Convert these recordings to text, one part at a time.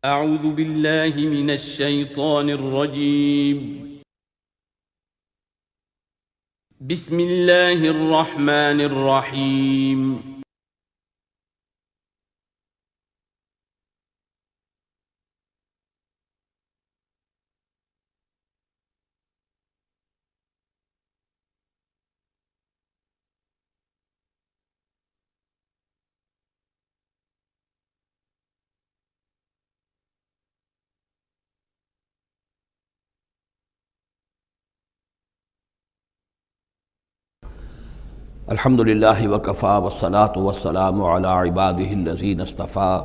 اعوذ باللہ من الشیطان الرجیم بسم اللہ الرحمن الرحیم الحمد للہ وکفیٰ والصلاة والسلام علی عبادہ الذین اصطفیٰ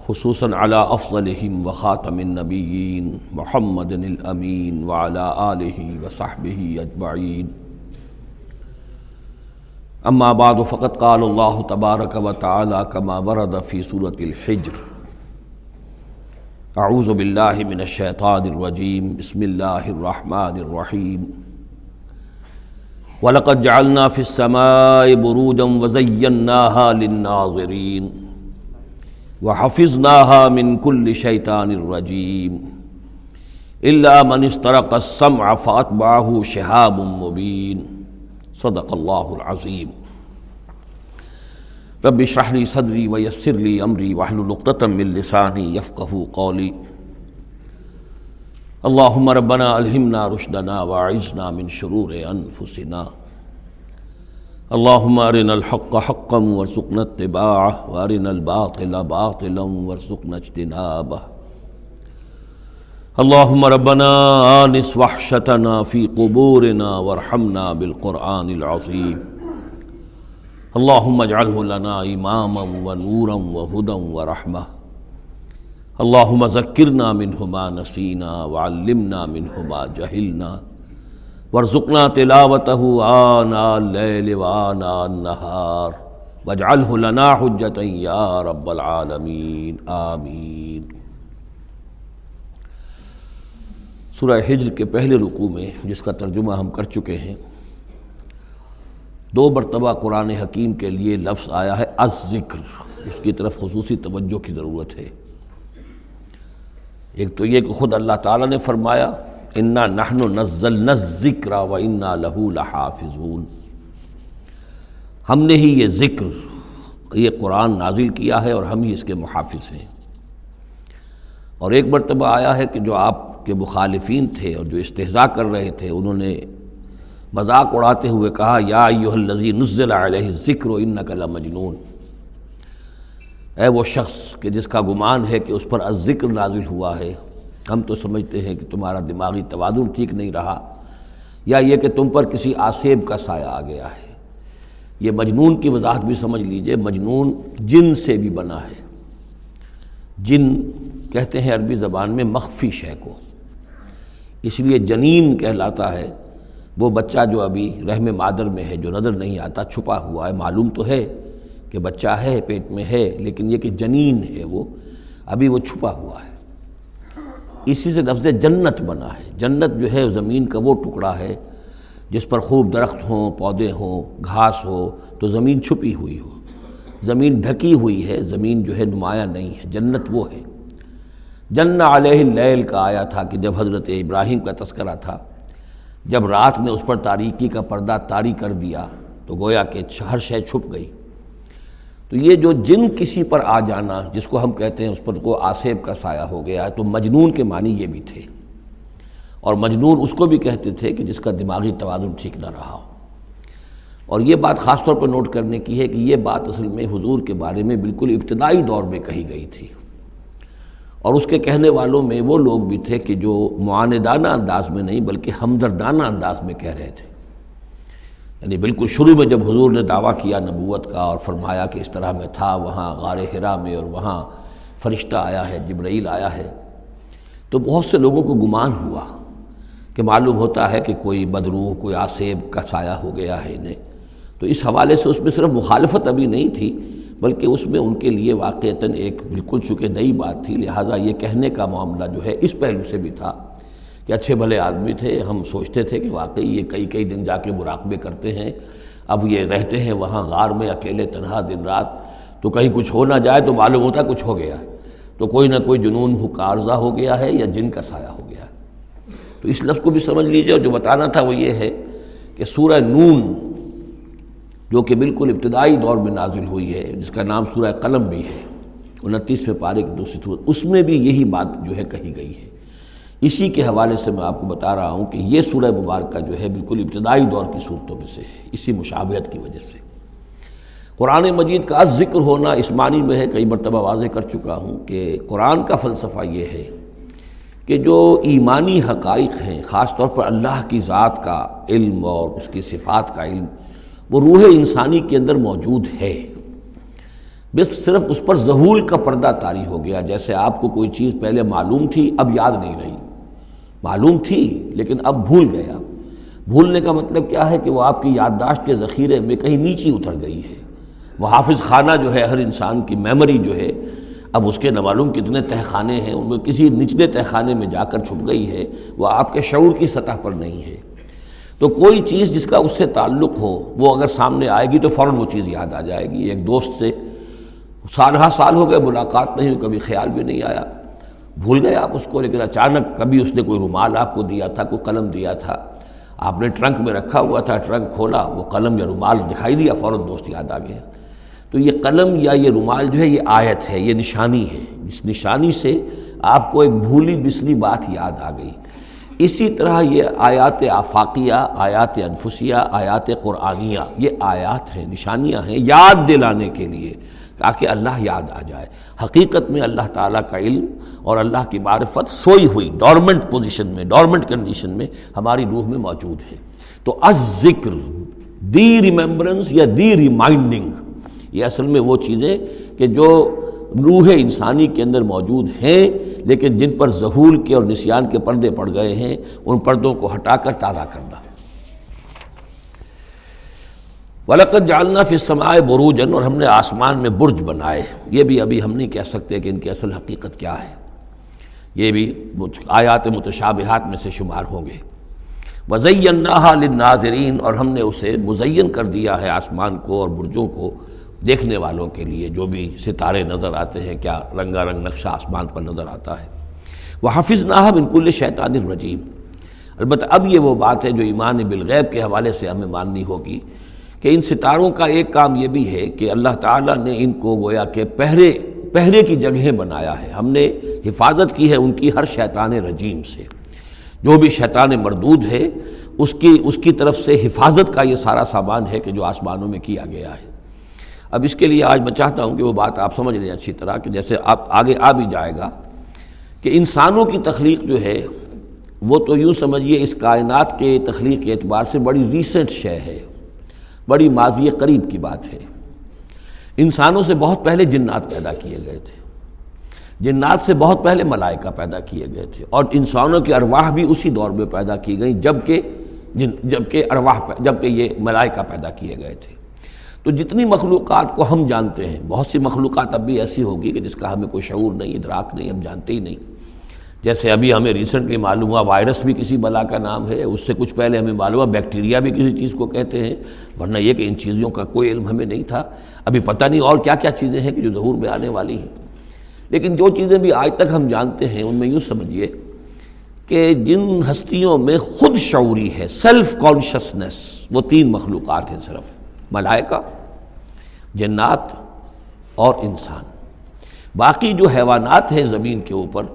خصوصاً علی افضلہم وخاتم النبیین محمد الامین وعلی آلہ وصحبہ اجمعین اما بعد فقد قال اللہ تبارک وتعالی کما ورد فی سورۃ الحجر اعوذ باللہ من الشیطان الرجیم بسم اللہ الرحمن الرحیم وَلَقَدْ جَعَلْنَا فِي السَّمَاءِ بُرُوجًا وَزَيَّنَّاهَا لِلنَّاظِرِينَ وَحَفِظْنَاهَا مِنْ كُلِّ شَيْطَانٍ رَجِيمٍ إِلَّا مَنِ اسْتَرَقَ السَّمْعَ فَأَتْبَعَهُ شِهَابٌ مُّبِينٌ صدق اللہ العظیم۔ رب اشرح لي صدری ویسر لي امری واحلل عقدۃ من لسانی یفقہوا قولی۔ اللہم ربنا الہمنا رشدنا واعذنا من شرور انفسنا، اللہم ارنا الحق حقا وارزقنا اتباعہ وارنا الباطل باطلا وارزقنا اجتنابہ، اللہم ربنا آنس وحشتنا فی قبورنا وارحمنا بالقرآن العظیم، اللہم اجعلہ لنا اماما ونورا وہدى ورحمہ، اللہم ذکرنا منہ ما نسینا وعلمنا منہ ما جہلنا وارزقنا تلاوتہ آناء اللیل وآناء النہار واجعلہ لنا حجتا یا رب العالمین آمین۔ سورہ حجر کے پہلے رکوع میں، جس کا ترجمہ ہم کر چکے ہیں، 2 مرتبہ قرآن حکیم کے لیے لفظ آیا ہے الذکر، اس کی طرف خصوصی توجہ کی ضرورت ہے۔ ایک تو یہ کہ خود اللہ تعالیٰ نے فرمایا انا نحن نزلنا الذکر وانا لہ لحافظون، ہم نے ہی یہ ذکر، یہ قرآن نازل کیا ہے اور ہم ہی اس کے محافظ ہیں۔ اور ایک مرتبہ آیا ہے کہ جو آپ کے مخالفین تھے اور جو استہزاء کر رہے تھے، انہوں نے مذاق اڑاتے ہوئے کہا یا ایھا الذی نزل علیہ الذکر انک لمجنون، اے وہ شخص کہ جس کا گمان ہے کہ اس پر الذکر نازل ہوا ہے، ہم تو سمجھتے ہیں کہ تمہارا دماغی توازن ٹھیک نہیں رہا، یا یہ کہ تم پر کسی آسیب کا سایہ آ گیا ہے۔ یہ مجنون کی وضاحت بھی سمجھ لیجئے، مجنون جن سے بھی بنا ہے۔ جن کہتے ہیں عربی زبان میں مخفی شے کو، اس لیے جنین کہلاتا ہے وہ بچہ جو ابھی رحم مادر میں ہے، جو نظر نہیں آتا، چھپا ہوا ہے، معلوم تو ہے کہ بچہ ہے، پیٹ میں ہے، لیکن یہ کہ جنین ہے، وہ ابھی وہ چھپا ہوا ہے۔ اسی سے لفظ جنت بنا ہے۔ جنت جو ہے زمین کا وہ ٹکڑا ہے جس پر خوب درخت ہوں، پودے ہوں، گھاس ہو، تو زمین چھپی ہوئی ہو، زمین ڈھکی ہوئی ہے، زمین جو ہے نمایاں نہیں ہے۔ جنت وہ ہے۔ جن علیہ اللیل کا آیا تھا کہ جب حضرت ابراہیم کا تذکرہ تھا، جب رات نے اس پر تاریکی کا پردہ طاری کر دیا تو گویا کہ ہر شے چھپ گئی۔ تو یہ جو جن کسی پر آ جانا، جس کو ہم کہتے ہیں اس پر کو آسیب کا سایہ ہو گیا ہے، تو مجنون کے معنی یہ بھی تھے۔ اور مجنون اس کو بھی کہتے تھے کہ جس کا دماغی توازن ٹھیک نہ رہا ہو۔ اور یہ بات خاص طور پر نوٹ کرنے کی ہے کہ یہ بات اصل میں حضور کے بارے میں بالکل ابتدائی دور میں کہی گئی تھی، اور اس کے کہنے والوں میں وہ لوگ بھی تھے کہ جو معاندانہ انداز میں نہیں بلکہ ہمدردانہ انداز میں کہہ رہے تھے۔ یعنی بالکل شروع میں جب حضور نے دعویٰ کیا نبوت کا اور فرمایا کہ اس طرح میں تھا وہاں غار حرا میں، اور وہاں فرشتہ آیا ہے، جبرائیل آیا ہے، تو بہت سے لوگوں کو گمان ہوا کہ معلوم ہوتا ہے کہ کوئی بدروح، کوئی آسیب کا سایہ ہو گیا ہے انہیں۔ تو اس حوالے سے اس میں صرف مخالفت ابھی نہیں تھی، بلکہ اس میں ان کے لیے واقعتاً ایک بالکل چونکہ نئی بات تھی، لہٰذا یہ کہنے کا معاملہ جو ہے اس پہلو سے بھی تھا کہ اچھے بھلے آدمی تھے، ہم سوچتے تھے کہ واقعی یہ کئی دن جا کے مراقبے کرتے ہیں، اب یہ رہتے ہیں وہاں غار میں اکیلے تنہا دن رات، تو کہیں کچھ ہو نہ جائے تو معلوم ہوتا کچھ ہو گیا ہے، تو کوئی نہ کوئی جنون عارضہ ہو گیا ہے یا جن کا سایہ ہو گیا ہے۔ تو اس لفظ کو بھی سمجھ لیجیے، اور جو بتانا تھا وہ یہ ہے کہ سورہ نون جو کہ بالکل ابتدائی دور میں نازل ہوئی ہے، جس کا نام سورہ قلم بھی ہے، 29ویں پارے کی دوسری سورت، اس میں بھی یہی بات جو ہے کہی گئی ہے۔ اسی کے حوالے سے میں آپ کو بتا رہا ہوں کہ یہ سورہ مبارکہ جو ہے بالکل ابتدائی دور کی صورتوں میں سے ہے، اسی مشابہت کی وجہ سے۔ قرآن مجید کا ذکر ہونا اس معنی میں ہے، کئی مرتبہ واضح کر چکا ہوں کہ قرآن کا فلسفہ یہ ہے کہ جو ایمانی حقائق ہیں، خاص طور پر اللہ کی ذات کا علم اور اس کی صفات کا علم، وہ روح انسانی کے اندر موجود ہے، بس صرف اس پر ظہول کا پردہ طاری ہو گیا۔ جیسے آپ کو کوئی چیز پہلے معلوم تھی، اب یاد نہیں رہی، معلوم تھی لیکن اب بھول گیا۔ بھولنے کا مطلب کیا ہے کہ وہ آپ کی یادداشت کے ذخیرے میں کہیں نیچے اتر گئی ہے۔ وہ حافظ خانہ جو ہے، ہر انسان کی میموری جو ہے، اب اس کے نہ معلوم کتنے تہہ خانے ہیں، ان میں کسی نچلے تہہ خانے میں جا کر چھپ گئی ہے، وہ آپ کے شعور کی سطح پر نہیں ہے۔ تو کوئی چیز جس کا اس سے تعلق ہو، وہ اگر سامنے آئے گی تو فوراً وہ چیز یاد آ جائے گی۔ ایک دوست سے سالہ سال ہو گئے ملاقات نہیں ہوئی، کبھی خیال بھی نہیں آیا، بھول گئے آپ اس کو، لیکن اچانک کبھی اس نے کوئی رومال آپ کو دیا تھا، کوئی قلم دیا تھا، آپ نے ٹرنک میں رکھا ہوا تھا، ٹرنک کھولا، وہ قلم یا رومال دکھائی دیا، فوراً دوست یاد آ گیا۔ تو یہ قلم یا یہ رومال جو ہے یہ آیت ہے، یہ نشانی ہے، اس نشانی سے آپ کو ایک بھولی بسری بات یاد آ گئی۔ اسی طرح یہ آیات آفاقیہ، آیات انفسیہ، آیات قرآنیہ، یہ آیات ہیں، نشانیاں ہیں یاد دلانے کے لیے، تاکہ اللہ یاد آ جائے۔ حقیقت میں اللہ تعالیٰ کا علم اور اللہ کی معرفت سوئی ہوئی ڈورمنٹ پوزیشن میں، ڈورمنٹ کنڈیشن میں ہماری روح میں موجود ہے۔ تو الذکر، دی ریممبرنس یا دی ریمائنڈنگ، یہ اصل میں وہ چیزیں کہ جو روح انسانی کے اندر موجود ہیں لیکن جن پر ظہول کے اور نسیان کے پردے پڑ گئے ہیں، ان پردوں کو ہٹا کر تازہ کرنا۔ وَلَقَدْ جَعَلْنَا فِي السَّمَاءِ بُرُوجًا، اور ہم نے آسمان میں برج بنائے۔ یہ بھی ابھی ہم نہیں کہہ سکتے کہ ان کی اصل حقیقت کیا ہے، یہ بھی آیات متشابہات میں سے شمار ہوں گے۔ وَزَيَّنَّاهَا لِلنَّاظِرِينَ، اور ہم نے اسے مزین کر دیا ہے آسمان کو اور برجوں کو دیکھنے والوں کے لیے، جو بھی ستارے نظر آتے ہیں، کیا رنگا رنگ نقشہ آسمان پر نظر آتا ہے۔ وَحَفِظْنَاهَا مِن كُلِّ شَيْطَانٍ رَجِيمٍ، البتہ اب یہ وہ بات ہے جو ایمان بالغیب کے حوالے سے ہمیں ماننی ہوگی کہ ان ستاروں کا ایک کام یہ بھی ہے کہ اللہ تعالیٰ نے ان کو گویا کہ پہرے کی جگہیں بنایا ہے، ہم نے حفاظت کی ہے ان کی ہر شیطان رجیم سے، جو بھی شیطان مردود ہے اس کی طرف سے حفاظت کا یہ سارا سامان ہے کہ جو آسمانوں میں کیا گیا ہے۔ اب اس کے لیے آج میں چاہتا ہوں کہ وہ بات آپ سمجھ لیں اچھی طرح، کہ جیسے آپ آگے آ بھی جائے گا کہ انسانوں کی تخلیق جو ہے وہ تو یوں سمجھیے اس کائنات کے تخلیق کے اعتبار سے بڑی ریسنٹ شے ہے، بڑی ماضی قریب کی بات ہے۔ انسانوں سے بہت پہلے جنات پیدا کیے گئے تھے، جنات سے بہت پہلے ملائکہ پیدا کیے گئے تھے، اور انسانوں کی ارواح بھی اسی دور میں پیدا کی گئیں جبکہ یہ ملائکہ پیدا کیے گئے تھے۔ تو جتنی مخلوقات کو ہم جانتے ہیں، بہت سی مخلوقات اب بھی ایسی ہوگی کہ جس کا ہمیں کوئی شعور نہیں، ادراک نہیں، ہم جانتے ہی نہیں۔ جیسے ابھی ہمیں ریسنٹلی معلوم ہوا وائرس بھی کسی بلا کا نام ہے، اس سے کچھ پہلے ہمیں معلوم ہوا بیکٹیریا بھی کسی چیز کو کہتے ہیں، ورنہ یہ کہ ان چیزوں کا کوئی علم ہمیں نہیں تھا۔ ابھی پتہ نہیں اور کیا کیا چیزیں ہیں کہ جو ظہور میں آنے والی ہیں، لیکن جو چیزیں بھی آج تک ہم جانتے ہیں ان میں یوں سمجھیے کہ جن ہستیوں میں خود شعوری ہے، سیلف کانشسنس، وہ 3 مخلوقات ہیں صرف، ملائکہ، جنات اور انسان۔ باقی جو حیوانات ہیں زمین کے اوپر،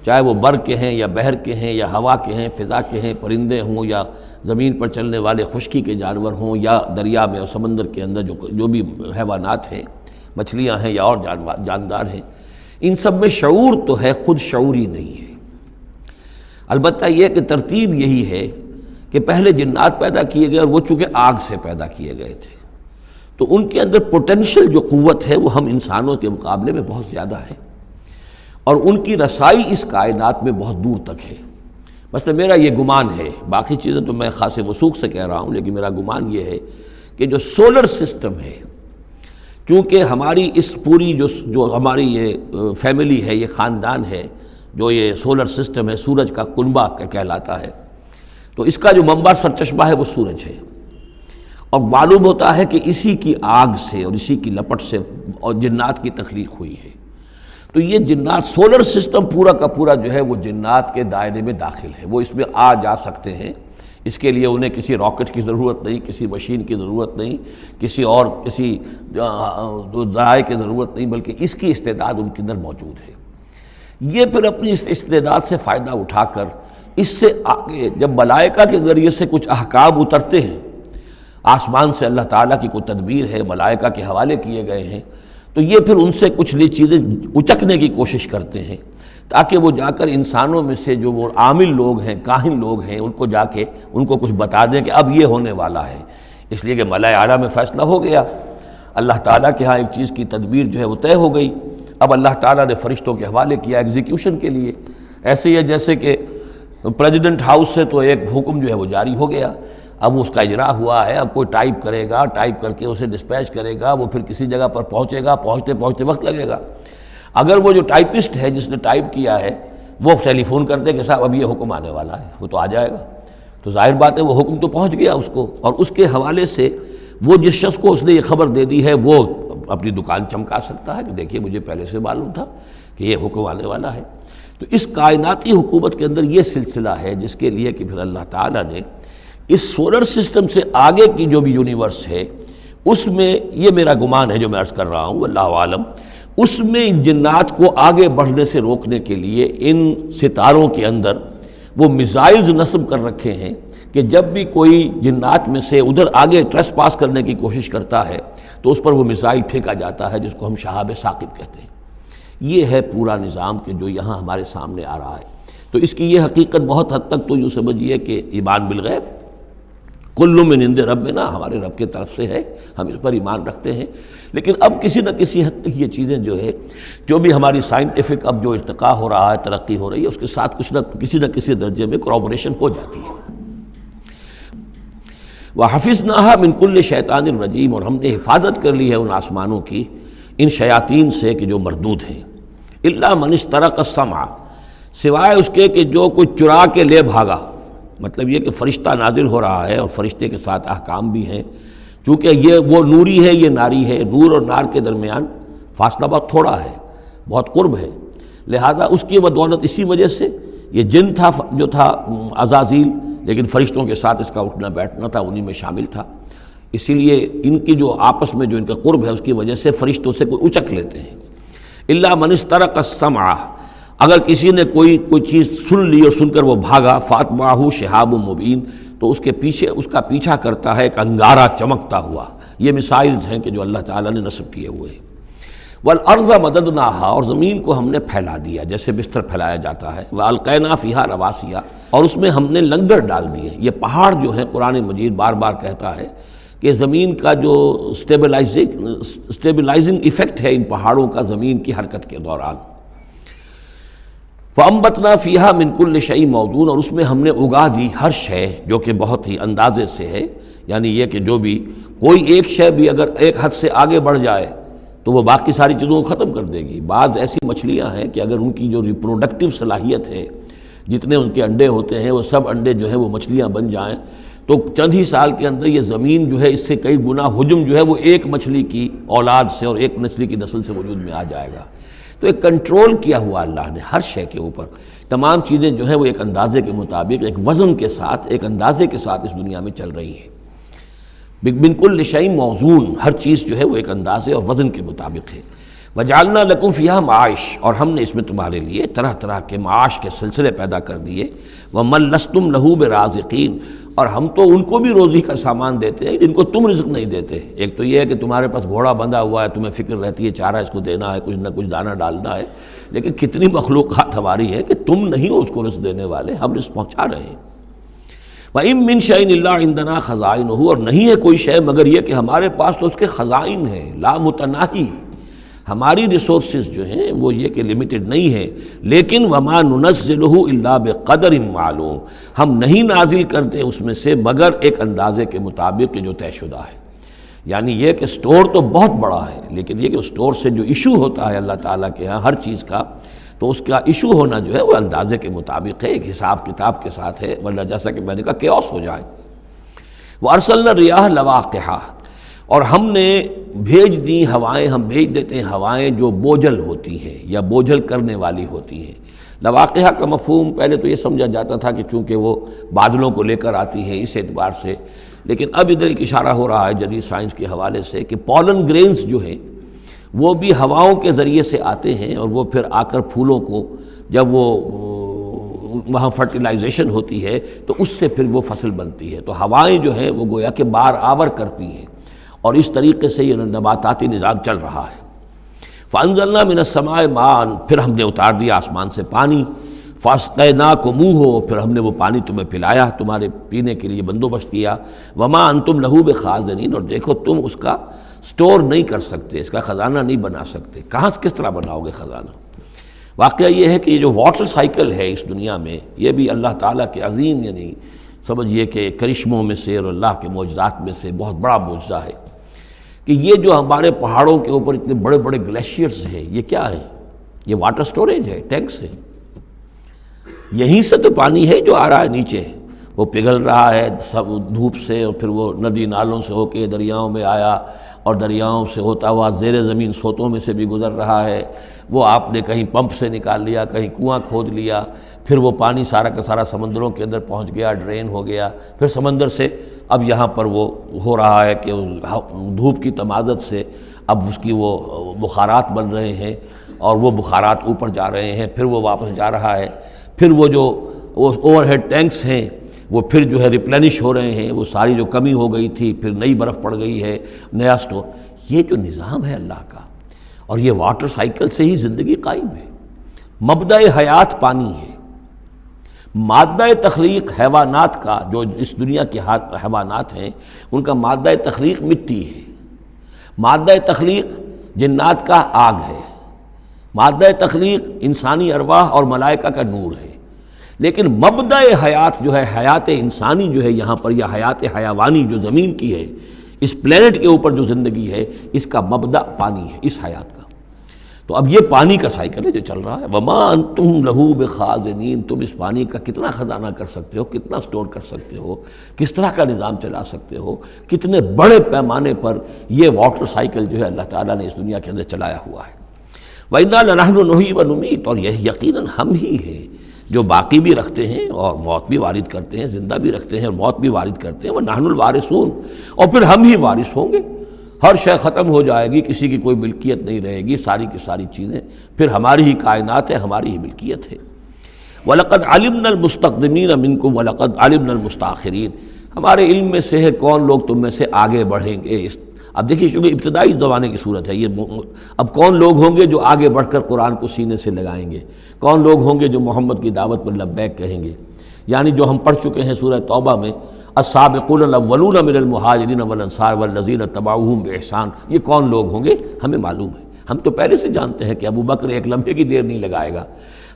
چاہے وہ بر کے ہیں یا بحر کے ہیں یا ہوا کے ہیں، فضا کے ہیں، پرندے ہوں یا زمین پر چلنے والے خشکی کے جانور ہوں یا دریا میں اور سمندر کے اندر جو بھی حیوانات ہیں، مچھلیاں ہیں یا اور جاندار ہیں، ان سب میں شعور تو ہے، خود شعوری نہیں ہے۔ البتہ یہ کہ ترتیب یہی ہے کہ پہلے جنات پیدا کیے گئے، اور وہ چونکہ آگ سے پیدا کیے گئے تھے، تو ان کے اندر پوٹینشل جو قوت ہے وہ ہم انسانوں کے مقابلے میں بہت زیادہ ہے، اور ان کی رسائی اس کائنات میں بہت دور تک ہے۔ مثلا میرا یہ گمان ہے، باقی چیزیں تو میں خاص وثوق سے کہہ رہا ہوں، لیکن میرا گمان یہ ہے کہ جو سولر سسٹم ہے، چونکہ ہماری اس پوری جو ہماری یہ فیملی ہے، یہ خاندان ہے، جو یہ سولر سسٹم ہے، سورج کا کنبہ کہلاتا ہے، تو اس کا جو منبع سرچشمہ ہے وہ سورج ہے، اور معلوم ہوتا ہے کہ اسی کی آگ سے اور اسی کی لپٹ سے اور جنات کی تخلیق ہوئی ہے۔ تو یہ جنات، سولر سسٹم پورا کا پورا جو ہے وہ جنات کے دائرے میں داخل ہے، وہ اس میں آ جا سکتے ہیں۔ اس کے لیے انہیں کسی راکٹ کی ضرورت نہیں، کسی مشین کی ضرورت نہیں، کسی ذرائع کی ضرورت نہیں، بلکہ اس کی استعداد ان کے اندر موجود ہے۔ یہ پھر اپنی اس استعداد سے فائدہ اٹھا کر اس سے آگے جب ملائکہ کے ذریعے سے کچھ احکام اترتے ہیں، آسمان سے اللہ تعالیٰ کی کوئی تدبیر ہے، ملائکہ کے حوالے کیے گئے ہیں، تو یہ پھر ان سے کچھ چیزیں اچکنے کی کوشش کرتے ہیں تاکہ وہ جا کر انسانوں میں سے جو وہ عامل لوگ ہیں، کاہن لوگ ہیں، ان کو جا کے ان کو کچھ بتا دیں کہ اب یہ ہونے والا ہے۔ اس لیے کہ ملائے اعلیٰ میں فیصلہ ہو گیا، اللہ تعالیٰ کے ہاں ایک چیز کی تدبیر جو ہے وہ طے ہو گئی، اب اللہ تعالیٰ نے فرشتوں کے حوالے کیا ایگزیکیوشن کے لیے۔ ایسے ہی ہے جیسے کہ پریزیڈنٹ ہاؤس سے تو ایک حکم جو ہے وہ جاری ہو گیا، اب اس کا اجرا ہوا ہے، اب کوئی ٹائپ کرے گا، ٹائپ کر کے اسے ڈسپیچ کرے گا، وہ پھر کسی جگہ پر پہنچے گا، پہنچتے وقت لگے گا۔ اگر وہ جو ٹائپسٹ ہے جس نے ٹائپ کیا ہے وہ ٹیلی فون کرتے کہ صاحب اب یہ حکم آنے والا ہے، وہ تو آ جائے گا، تو ظاہر بات ہے وہ حکم تو پہنچ گیا اس کو، اور اس کے حوالے سے وہ جس شخص کو اس نے یہ خبر دے دی ہے وہ اپنی دکان چمکا سکتا ہے کہ دیکھیے مجھے پہلے سے معلوم تھا کہ یہ حکم آنے والا ہے۔ تو اس کائناتی حکومت کے اندر یہ سلسلہ ہے جس کے لیے کہ پھر اللہ تعالیٰ نے اس سولر سسٹم سے آگے کی جو بھی یونیورس ہے اس میں، یہ میرا گمان ہے جو میں عرض کر رہا ہوں اللہ عالم، اس میں ان جنات کو آگے بڑھنے سے روکنے کے لیے ان ستاروں کے اندر وہ میزائلز نصب کر رکھے ہیں کہ جب بھی کوئی جنات میں سے ادھر آگے ٹریس پاس کرنے کی کوشش کرتا ہے تو اس پر وہ میزائل پھینکا جاتا ہے جس کو ہم شہاب ثاقب کہتے ہیں۔ یہ ہے پورا نظام کہ جو یہاں ہمارے سامنے آ رہا ہے۔ تو اس کی یہ حقیقت بہت حد تک تو یوں سمجھیے کہ ایمان بالغیب، کل من عند ربنا، ہمارے رب کے طرف سے ہے، ہم اس پر ایمان رکھتے ہیں۔ لیکن اب کسی نہ کسی حد تک یہ چیزیں جو ہے، جو بھی ہماری سائنٹیفک اب جو ارتقاء ہو رہا ہے، ترقی ہو رہی ہے، اس کے ساتھ کسی نہ کسی درجے میں کوریبوریشن ہو جاتی ہے۔ وَحَفِظْنَاهَا مِنْ كُلِّ شَيْطَانٍ رَجِيمٍ، اور ہم نے حفاظت کر لی ہے ان آسمانوں کی ان شیاطین سے کہ جو مردود ہیں۔ إِلَّا مَنِ اسْتَرَقَ السَّمْعَ، سوائے اس کے کہ جو کوئی چرا کے لے بھاگا، مطلب یہ کہ فرشتہ نازل ہو رہا ہے اور فرشتے کے ساتھ احکام بھی ہیں، چونکہ یہ وہ نوری ہے، یہ ناری ہے، نور اور نار کے درمیان فاصلہ بہت تھوڑا ہے، بہت قرب ہے، لہذا اس کی بدولت اسی وجہ سے یہ جن تھا جو تھا عزازیل، لیکن فرشتوں کے ساتھ اس کا اٹھنا بیٹھنا تھا، انہی میں شامل تھا، اسی لیے ان کی جو آپس میں جو ان کا قرب ہے اس کی وجہ سے فرشتوں سے کوئی اچک لیتے ہیں۔ إِلَّا مَنِ اسْتَرَقَ السَّمْعَ، اگر کسی نے کوئی چیز سن لی اور سن کر وہ بھاگا، فَأَتْبَعَهُ شِهَابٌ مُبِينٌ، تو اس کے پیچھے اس کا پیچھا کرتا ہے ایک انگارہ چمکتا ہوا۔ یہ مثائلز ہیں کہ جو اللہ تعالیٰ نے نصب کیے ہوئے ہیں۔ وَالْأَرْضَ مَدَدْنَاهَا، اور زمین کو ہم نے پھیلا دیا جیسے بستر پھیلایا جاتا ہے۔ وَأَلْقَيْنَا فِيهَا رَوَاسِيَ، اور اس میں ہم نے لنگر ڈال دیے۔ یہ پہاڑ جو ہیں قرآن مجید بار بار کہتا ہے کہ زمین کا جو سٹیبلائزنگ ایفیکٹ ہے ان پہاڑوں کا زمین کی حرکت کے دوران۔ فَأَنبَتْنَا فِيهَا مِنْ كُلِّ شَيْءٍ مَوْزُونٍ، اور اس میں ہم نے اگا دی ہر شے جو کہ بہت ہی اندازے سے ہے، یعنی یہ کہ جو بھی کوئی ایک شے بھی اگر ایک حد سے آگے بڑھ جائے تو وہ باقی ساری چیزوں کو ختم کر دے گی۔ بعض ایسی مچھلیاں ہیں کہ اگر ان کی جو ریپروڈکٹیو صلاحیت ہے، جتنے ان کے انڈے ہوتے ہیں وہ سب انڈے جو ہیں وہ مچھلیاں بن جائیں تو چند ہی سال کے اندر یہ زمین جو ہے اس سے کئی گنا حجم جو ہے وہ ایک مچھلی کی اولاد سے اور ایک مچھلی کی نسل سے وجود میں آ جائے گا۔ تو ایک کنٹرول کیا ہوا اللہ نے ہر شے کے اوپر، تمام چیزیں جو ہیں وہ ایک اندازے کے مطابق، ایک وزن کے ساتھ، ایک اندازے کے ساتھ اس دنیا میں چل رہی ہیں۔ مِنْ كُلِّ شَيْءٍ مَوْزُونٍ، ہر چیز جو ہے وہ ایک اندازے اور وزن کے مطابق ہے۔ وَجَعَلْنَا لَكُمْ فِيهَا مَعَائِشَ، اور ہم نے اس میں تمہارے لیے طرح طرح کے معاش کے سلسلے پیدا کر دیے۔ وَمَن لَسْتُمْ لَهُ بِرَازِقِينَ، اور ہم تو ان کو بھی روزی کا سامان دیتے ہیں جن کو تم رزق نہیں دیتے۔ ایک تو یہ ہے کہ تمہارے پاس گھوڑا بندھا ہوا ہے، تمہیں فکر رہتی ہے چارہ اس کو دینا ہے، کچھ نہ کچھ دانہ ڈالنا ہے، لیکن کتنی مخلوقات ہماری ہے کہ تم نہیں ہو اس کو رزق دینے والے، ہم رزق پہنچا رہے ہیں۔ وَإِن مِّن شَيْءٍ إِلَّا عِندَنَا خَزَائِنُهُ، اور نہیں ہے کوئی شے مگر یہ کہ ہمارے پاس تو اس کے خزائن ہیں، لا متناہی، ہماری ریسورسز جو ہیں وہ یہ کہ لمیٹڈ نہیں ہے، لیکن وَمَا نُنَزِّلُهُ إِلَّا بِقَدَرٍ معلوم، ہم نہیں نازل کرتے اس میں سے مگر ایک اندازے کے مطابق جو طے شدہ ہے۔ یعنی یہ کہ سٹور تو بہت بڑا ہے، لیکن یہ کہ سٹور سے جو ایشو ہوتا ہے اللہ تعالیٰ کے ہاں ہر چیز کا، تو اس کا ایشو ہونا جو ہے وہ اندازے کے مطابق ہے، ایک حساب کتاب کے ساتھ ہے، ورنہ جیسا کہ میں نے کہا کیوس ہو جائے۔ وَأَرْسَلْنَا الرِّيَاحَ لَوَاقِحَ، اور ہم نے بھیج دی ہوائیں، ہم بھیج دیتے ہیں ہوائیں جو بوجھل ہوتی ہیں یا بوجھل کرنے والی ہوتی ہیں۔ لواقعہ کا مفہوم پہلے تو یہ سمجھا جاتا تھا کہ چونکہ وہ بادلوں کو لے کر آتی ہے اس اعتبار سے، لیکن اب ادھر ایک اشارہ ہو رہا ہے جدید سائنس کے حوالے سے کہ پولن گرینز جو ہیں وہ بھی ہواؤں کے ذریعے سے آتے ہیں، اور وہ پھر آ کر پھولوں کو جب وہ وہاں فرٹیلائزیشن ہوتی ہے تو اس سے پھر وہ فصل بنتی ہے۔ تو ہوائیں جو ہیں وہ گویا کہ بار آور کرتی ہیں، اور اس طریقے سے یہ نباتاتی نظام چل رہا ہے۔ فَأَنزَلْنَا مِنَ السَّمَاءِ مَاءً، پھر ہم نے اتار دیا آسمان سے پانی، فَاسْقَيْنَاكُمُوهُ، پھر ہم نے وہ پانی تمہیں پلایا، تمہارے پینے کے لیے بندوبست کیا۔ وَمَا أَنْتُمْ لَهُ بِخَازِنِينَ، اور دیکھو تم اس کا سٹور نہیں کر سکتے، اس کا خزانہ نہیں بنا سکتے۔ کہاں کس طرح بناؤ گے خزانہ؟ واقعہ یہ ہے کہ یہ جو واٹر سائیکل ہے اس دنیا میں، یہ بھی اللہ تعالیٰ کے عظیم یعنی سمجھیے کہ کرشموں میں سے اور اللہ کے معجزات میں سے بہت بڑا معجزہ ہے کہ یہ جو ہمارے پہاڑوں کے اوپر اتنے بڑے بڑے گلیشیئرز ہیں، یہ کیا ہے؟ یہ واٹر سٹوریج ہے، ٹینکس ہے۔ یہیں سے تو پانی ہے جو آ رہا ہے نیچے، وہ پگھل رہا ہے سب دھوپ سے، اور پھر وہ ندی نالوں سے ہو کے دریاؤں میں آیا، اور دریاؤں سے ہوتا ہوا زیر زمین سوتوں میں سے بھی گزر رہا ہے۔ وہ آپ نے کہیں پمپ سے نکال لیا، کہیں کنواں کھود لیا، پھر وہ پانی سارا کا سارا سمندروں کے اندر پہنچ گیا، ڈرین ہو گیا، پھر سمندر سے اب یہاں پر وہ ہو رہا ہے کہ دھوپ کی تمازت سے اب اس کی وہ بخارات بن رہے ہیں، اور وہ بخارات اوپر جا رہے ہیں، پھر وہ واپس جا رہا ہے، پھر وہ جو اوور ہیڈ ٹینکس ہیں وہ پھر جو ہے ریپلینش ہو رہے ہیں، وہ ساری جو کمی ہو گئی تھی پھر نئی برف پڑ گئی ہے، نیا سٹور۔ یہ جو نظام ہے اللہ کا، اور یہ واٹر سائیکل سے ہی زندگی قائم ہے۔ مبدأ حیات پانی ہے، مادہ تخلیق حیوانات کا، جو اس دنیا کے حیوانات ہیں ان کا مادہ تخلیق مٹی ہے، مادہ تخلیق جنات کا آگ ہے، مادہ تخلیق انسانی ارواح اور ملائکہ کا نور ہے، لیکن مبدأ حیات جو ہے، حیات انسانی جو ہے یہاں پر، یا حیات حیوانی جو زمین کی ہے، اس پلینٹ کے اوپر جو زندگی ہے، اس کا مبدأ پانی ہے، اس حیات کا۔ تو اب یہ پانی کا سائیکل ہے جو چل رہا ہے۔ وما انتم لہو بخازنین، تم اس پانی کا کتنا خزانہ کر سکتے ہو، کتنا سٹور کر سکتے ہو، کس طرح کا نظام چلا سکتے ہو، کتنے بڑے پیمانے پر یہ واٹر سائیکل جو ہے اللہ تعالیٰ نے اس دنیا کے اندر چلایا ہوا ہے۔ وَإِنَّا لَنَحْنُ نُحْيِي وَنُمِيتُ، اور یہ یقیناً ہم ہی ہیں جو باقی بھی رکھتے ہیں اور موت بھی وارد کرتے ہیں، زندہ بھی رکھتے ہیں اور موت بھی وارد کرتے ہیں۔ وَنَحْنُ الْوَارِثُونَ، اور پھر ہم ہی وارث ہوں گے، ہر شے ختم ہو جائے گی، کسی کی کوئی ملکیت نہیں رہے گی، ساری کی ساری چیزیں پھر ہماری ہی کائنات ہے، ہماری ہی ملکیت ہے۔ وَلَقَدْ عَلِمْنَا الْمُسْتَقْدِمِينَ مِنْكُمْ وَلَقَدْ عَلِمْنَا الْمُسْتَأْخِرِينَ، ہمارے علم میں سے ہے کون لوگ تم میں سے آگے بڑھیں گے۔ اب دیکھیے چونکہ ابتدائی زمانے کی صورت ہے یہ، اب کون لوگ ہوں گے جو آگے بڑھ کر قرآن کو سینے سے لگائیں گے، کون لوگ ہوں گے جو محمد کی دعوت پر لبیک کہیں گے، یعنی جو ہم پڑھ چکے ہیں سورہ توبہ میں، السابقون الاولون من المہاجرین والانصار والذین اتبعوہم بإحسان، یہ کون لوگ ہوں گے ہمیں معلوم ہے۔ ہم تو پہلے سے جانتے ہیں کہ ابو بکر ایک لمحے کی دیر نہیں لگائے گا،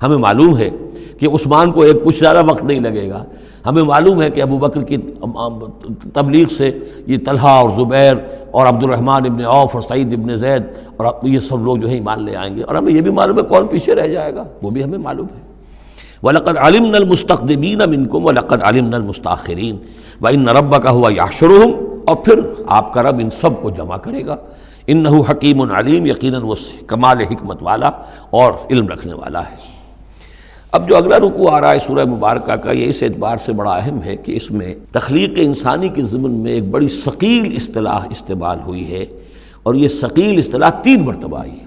ہمیں معلوم ہے کہ عثمان کو ایک کچھ زیادہ وقت نہیں لگے گا، ہمیں معلوم ہے کہ ابو بکر کی تبلیغ سے یہ طلحہ اور زبیر اور عبد الرحمن ابن عوف اور سعید ابن زید اور یہ سب لوگ جو ہے ایمان لے آئیں گے، اور ہمیں یہ بھی معلوم ہے کون پیچھے رہ جائے گا، وہ بھی ہمیں معلوم ہے۔ وَلَقَدْ عَلِمْنَا الْمُسْتَقْدِمِينَ مِنْكُمْ وَلَقَدْ عَلِمْنَا الْمُسْتَأْخِرِينَ وَإِنَّ رَبَّكَ هُوَ يَحْشُرُهُمْ، اور پھر آپ کا رب ان سب کو جمع کرے گا۔ إِنَّهُ حَكِيمٌ عَلِيمٌ، یقیناً وہ کمال حکمت والا اور علم رکھنے والا ہے۔ اب جو اگلا رکوع آ رہا ہے سورہ مبارکہ کا، یہ اس اعتبار سے بڑا اہم ہے کہ اس میں تخلیق انسانی کے ضمن میں ایک بڑی ثقیل اصطلاح استعمال ہوئی ہے، اور یہ ثقیل اصطلاح 3 مرتبہ آئی ہے۔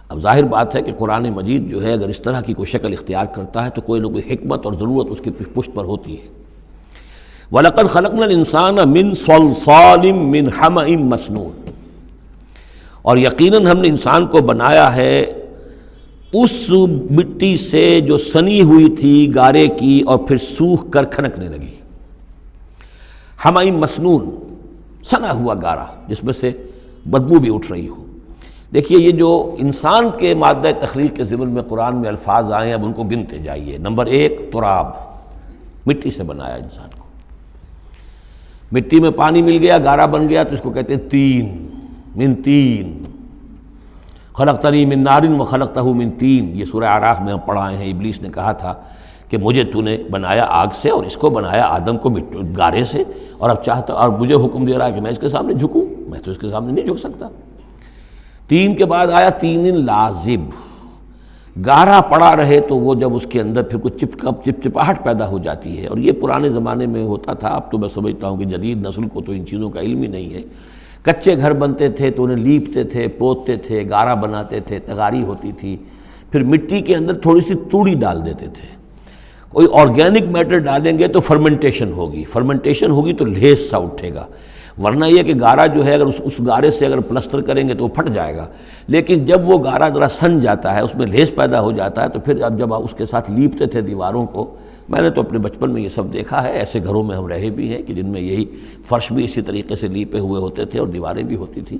اب ظاہر بات ہے کہ قرآن مجید جو ہے اگر اس طرح کی کوئی شکل اختیار کرتا ہے تو کوئی نہ کوئی حکمت اور ضرورت اس کی پشت پر ہوتی ہے۔ وَلَقَدْ خَلَقْنَا الْإِنسَانَ مِنْ صَلْصَالٍ مِّنْ حَمَإٍ مَّسْنُونٍ، اور یقیناً ہم نے انسان کو بنایا ہے اس مٹی سے جو سنی ہوئی تھی گارے کی اور پھر سوکھ کر کھنکنے لگی۔ حَمَإٍ مَّسْنُون، سنا ہوا گارا جس میں سے بدبو بھی اٹھ رہی ہو۔ دیکھیے یہ جو انسان کے مادہ تخلیق کے ضمن میں قرآن میں الفاظ آئے ہیں، اب ان کو گنتے جائیے۔ نمبر 1 تراب، مٹی سے بنایا انسان کو، مٹی میں پانی مل گیا، گارا بن گیا تو اس کو کہتے ہیں تین، من تین، خلقتنی من نار وخلقتہ من طین، یہ سورہ اعراف میں ہم پڑھائے ہیں۔ ابلیس نے کہا تھا کہ مجھے تو نے بنایا آگ سے اور اس کو بنایا آدم کو گارے سے، اور اب چاہتا اور مجھے حکم دے رہا ہے کہ میں اس کے سامنے جھکوں، میں تو اس کے سامنے نہیں جھک سکتا۔ 3 کے بعد آیا 3 لازب، گارا پڑا رہے تو وہ جب اس کے اندر پھر کچھ چپچپاہٹ پیدا ہو جاتی ہے، اور یہ پرانے زمانے میں ہوتا تھا، اب تو میں سمجھتا ہوں کہ جدید نسل کو تو ان چیزوں کا علم ہی نہیں ہے۔ کچے گھر بنتے تھے تو انہیں لیپتے تھے، پوتتے تھے، گارا بناتے تھے، تغاری ہوتی تھی، پھر مٹی کے اندر تھوڑی سی توڑی ڈال دیتے تھے۔ کوئی آرگینک میٹر ڈالیں گے تو فرمنٹیشن ہوگی تو لیس سا اٹھے گا، ورنہ یہ کہ گارا جو ہے اگر اس گارے سے اگر پلسٹر کریں گے تو وہ پھٹ جائے گا۔ لیکن جب وہ گارا ذرا سن جاتا ہے، اس میں لیس پیدا ہو جاتا ہے، تو پھر جب آپ اس کے ساتھ لیپتے تھے دیواروں کو، میں نے تو اپنے بچپن میں یہ سب دیکھا ہے، ایسے گھروں میں ہم رہے بھی ہیں کہ جن میں یہی فرش بھی اسی طریقے سے لیپے ہوئے ہوتے تھے اور دیواریں بھی ہوتی تھیں،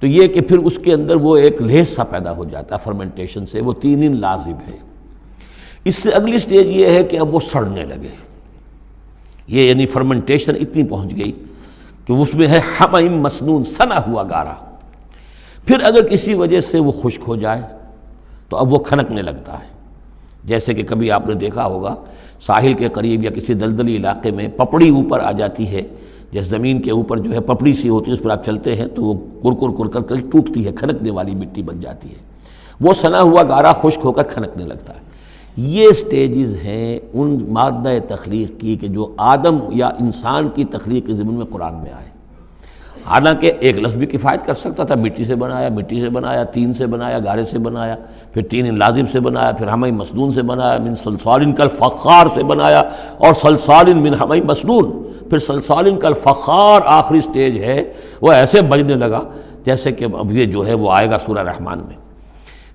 تو یہ کہ پھر اس کے اندر وہ ایک لیس سا پیدا ہو جاتا ہے فرمنٹیشن سے، وہ 3 لازب ہے۔ اس سے اگلی سٹیج یہ ہے کہ اب وہ سڑنے لگے، یہ یعنی فرمنٹیشن اتنی پہنچ گئی کہ اس میں ہے حمیم مسنون، سنا ہوا گارا۔ پھر اگر کسی وجہ سے وہ خشک ہو جائے تو اب وہ کھنکنے لگتا ہے، جیسے کہ کبھی آپ نے دیکھا ہوگا ساحل کے قریب یا کسی دلدلی علاقے میں پپڑی اوپر آ جاتی ہے، جس زمین کے اوپر جو ہے پپڑی سی ہوتی ہے، اس پر آپ چلتے ہیں تو وہ کر کر ٹوٹتی ہے، کھنکنے والی مٹی بن جاتی ہے، وہ سنا ہوا گارا خشک ہو کر کھنکنے لگتا ہے۔ یہ سٹیجز ہیں ان مادہ تخلیق کی کہ جو آدم یا انسان کی تخلیق کے ضمن میں قرآن میں آئے۔ حالانکہ ایک لفظ بھی کفایت کر سکتا تھا، مٹی سے بنایا، 3 سے بنایا، گارے سے بنایا، پھر 3 لازم سے بنایا، پھر حمیم مسنون سے بنایا، من صلصال کالفخار سے بنایا، اور صلصال من حمیم مسنون، پھر صلصال کالفخار آخری سٹیج ہے، وہ ایسے بجنے لگا جیسے کہ اب یہ جو ہے وہ آئے گا سورہ رحمان میں۔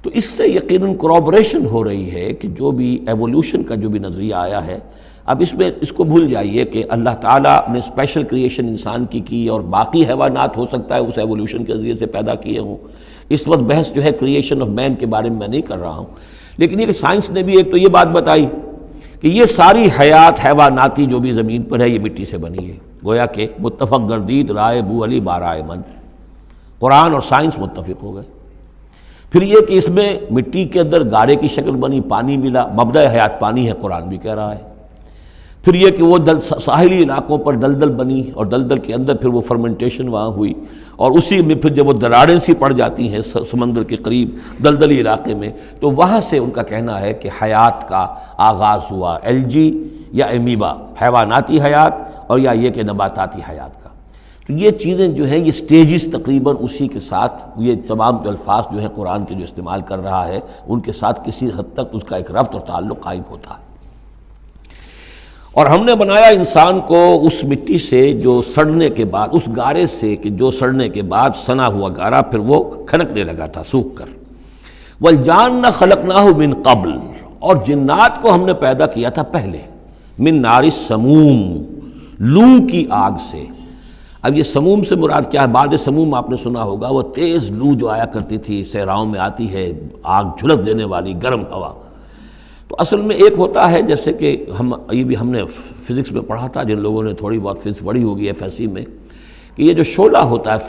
تو اس سے یقیناً کورابریشن ہو رہی ہے کہ جو بھی ایوولوشن کا جو بھی نظریہ آیا ہے، اب اس میں اس کو بھول جائیے کہ اللہ تعالیٰ نے اسپیشل کریشن انسان کی اور باقی حیوانات ہو سکتا ہے اس ایوولوشن کے ذریعے سے پیدا کیے ہوں۔ اس وقت بحث جو ہے کریشن آف مین کے بارے میں نہیں کر رہا ہوں، لیکن یہ کہ سائنس نے بھی ایک تو یہ بات بتائی کہ یہ ساری حیات حیواناتی جو بھی زمین پر ہے یہ مٹی سے بنی ہے، گویا کہ متفق گردید رائے بو علی بارائے من، قرآن اور سائنس متفق ہو گئے۔ پھر یہ کہ اس میں مٹی کے اندر گارے کی شکل بنی، پانی ملا، مبدأ حیات پانی ہے، قرآن بھی کہہ رہا ہے۔ پھر یہ کہ وہ ساحلی علاقوں پر دلدل بنی، اور دلدل کے اندر پھر وہ فرمنٹیشن وہاں ہوئی، اور اسی میں پھر جب وہ دراڑیں سی پڑ جاتی ہیں سمندر کے قریب دلدلی علاقے میں، تو وہاں سے ان کا کہنا ہے کہ حیات کا آغاز ہوا، الجی یا امیبا، حیواناتی حیات، اور یا یہ کہ نباتاتی حیات کا۔ تو یہ چیزیں جو ہیں یہ سٹیجز تقریباً اسی کے ساتھ، یہ تمام جو الفاظ جو ہیں قرآن کے جو استعمال کر رہا ہے ان کے ساتھ کسی حد تک اس کا ایک ربط اور تعلق قائم ہوتا ہے۔ اور ہم نے بنایا انسان کو اس مٹی سے جو سڑنے کے بعد، اس گارے سے کہ جو سڑنے کے بعد سنا ہوا گارا پھر وہ کھنکنے لگا تھا سوکھ کر۔ والجان خلقناہ من قبل، اور جنات کو ہم نے پیدا کیا تھا پہلے، من نار السموم، لو کی آگ سے۔ اب یہ سموم سے مراد کیا ہے؟ بعد سموم آپ نے سنا ہوگا، وہ تیز لو جو آیا کرتی تھی، صحراؤں میں آتی ہے، آگ جھلک دینے والی گرم ہوا۔ تو اصل میں ایک ہوتا ہے جیسے کہ یہ بھی ہم نے فزکس میں پڑھا تھا، جن لوگوں نے تھوڑی بہت فزکس پڑھی ہوگی FSC میں، کہ یہ جو شعلہ ہوتا ہے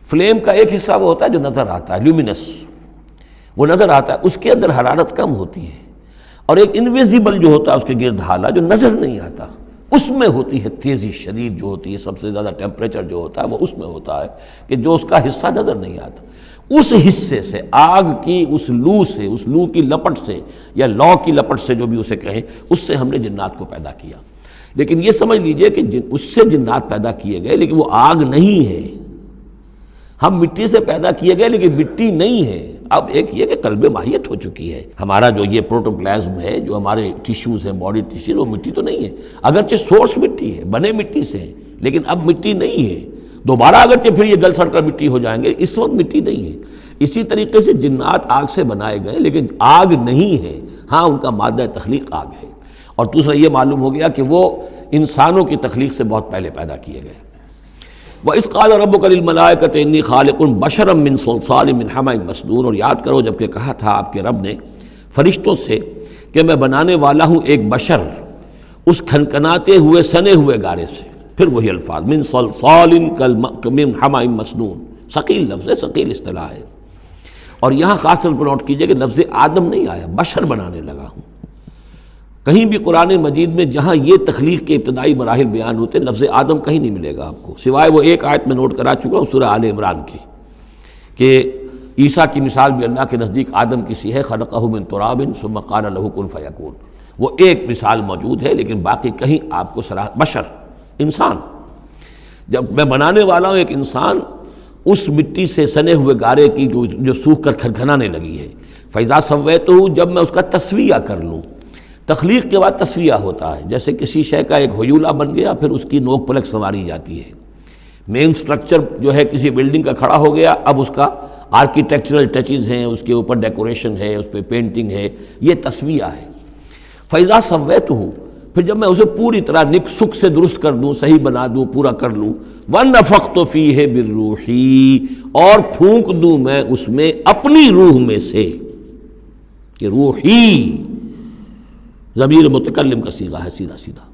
فلیم کا ایک حصہ وہ ہوتا ہے جو نظر آتا ہے، لیومینس، وہ نظر آتا ہے، اس کے اندر حرارت کم ہوتی ہے، اور ایک انویزیبل جو ہوتا ہے اس کے گرد حالہ جو نظر نہیں آتا، اس میں ہوتی ہے تیزی شدید جو ہوتی ہے، سب سے زیادہ ٹیمپریچر جو ہوتا ہے وہ اس میں ہوتا ہے کہ جو اس کا حصہ نظر نہیں آتا۔ اس حصے سے آگ کی اس لو کی لپٹ سے یا لو کی لپٹ سے جو بھی اسے کہیں، اس سے ہم نے جنات کو پیدا کیا۔ لیکن یہ سمجھ لیجئے کہ اس سے جنات پیدا کیے گئے، لیکن وہ آگ نہیں ہے۔ ہم مٹی سے پیدا کیے گئے لیکن مٹی نہیں ہے۔ اب ایک یہ کہ قلب ماہیت ہو چکی ہے، ہمارا جو یہ پروٹوپلازم ہے، جو ہمارے ٹیشوز ہیں، باڈی ٹیشوز، وہ مٹی تو نہیں ہے، اگرچہ سورس مٹی ہے، بنے مٹی سے ہیں، لیکن اب مٹی نہیں ہے۔ دوبارہ اگرچہ پھر یہ گل سڑ کر مٹی ہو جائیں گے، اس وقت مٹی نہیں ہے۔ اسی طریقے سے جنات آگ سے بنائے گئے لیکن آگ نہیں ہے، ہاں ان کا مادہ تخلیق آگ ہے۔ اور دوسرا یہ معلوم ہو گیا کہ وہ انسانوں کی تخلیق سے بہت پہلے پیدا کیے گئے۔ وَإِذْ قَالَ رَبُّكَ لِلْمَلَائِكَةِ إِنِّي خَالِقٌ بَشَرًا مِّن صَلْصَالٍ مِّنْ حَمَإٍ مَّسْنُونٍ، اور یاد کرو جب کہ کہا تھا آپ کے رب نے فرشتوں سے کہ میں بنانے والا ہوں ایک بشر اس کھنکناتے ہوئے سنے ہوئے گارے سے۔ پھر وہی الفاظ من صلصال من حمأ مسنون، ثقیل لفظ ہے، ثقیل اصطلاح ہے۔ اور یہاں خاص طور پر نوٹ کیجئے کہ لفظ آدم نہیں آیا، بشر بنانے لگا ہوں۔ کہیں بھی قرآن مجید میں جہاں یہ تخلیق کے ابتدائی مراحل بیان ہوتے ہیں لفظ آدم کہیں نہیں ملے گا آپ کو، سوائے وہ ایک آیت میں نوٹ کرا چکا ہوں سورہ آل عمران کی، کہ عیسیٰ کی مثال بھی اللہ کے نزدیک آدم کی سی ہے، خلقہ من تراب ثم قال له کن فیکون، وہ ایک مثال موجود ہے، لیکن باقی کہیں آپ کو بشر انسان، جب میں بنانے والا ہوں ایک انسان اس مٹی سے سنے ہوئے گارے کی جو سوکھ کر کھنکھنانے لگی ہے، فَإِذَا سَوَّيْتُهُ، جب میں اس کا تسویہ کر لوں، تخلیق کے بعد تسویہ ہوتا ہے، جیسے کسی شے کا ایک حیولہ بن گیا پھر اس کی نوک پلک سنواری جاتی ہے، مین سٹرکچر جو ہے کسی بلڈنگ کا کھڑا ہو گیا، اب اس کا آرکیٹیکچرل ٹچز ہیں، اس کے اوپر ڈیکوریشن ہے، اس پہ پینٹنگ ہے، یہ تسویہ ہے۔ فَإِذَا سَوَّيْتُهُ، پھر جب میں اسے پوری طرح نک سک سے درست کر دوں، صحیح بنا دوں، پورا کر لوں، وَنَفَخْتُ فِيهِ مِن رُوحِي، اور پھونک دوں میں اس میں اپنی روح میں سے، کہ روحی ضمیر متکلم کا صیغہ ہے سیدھا سیدھا،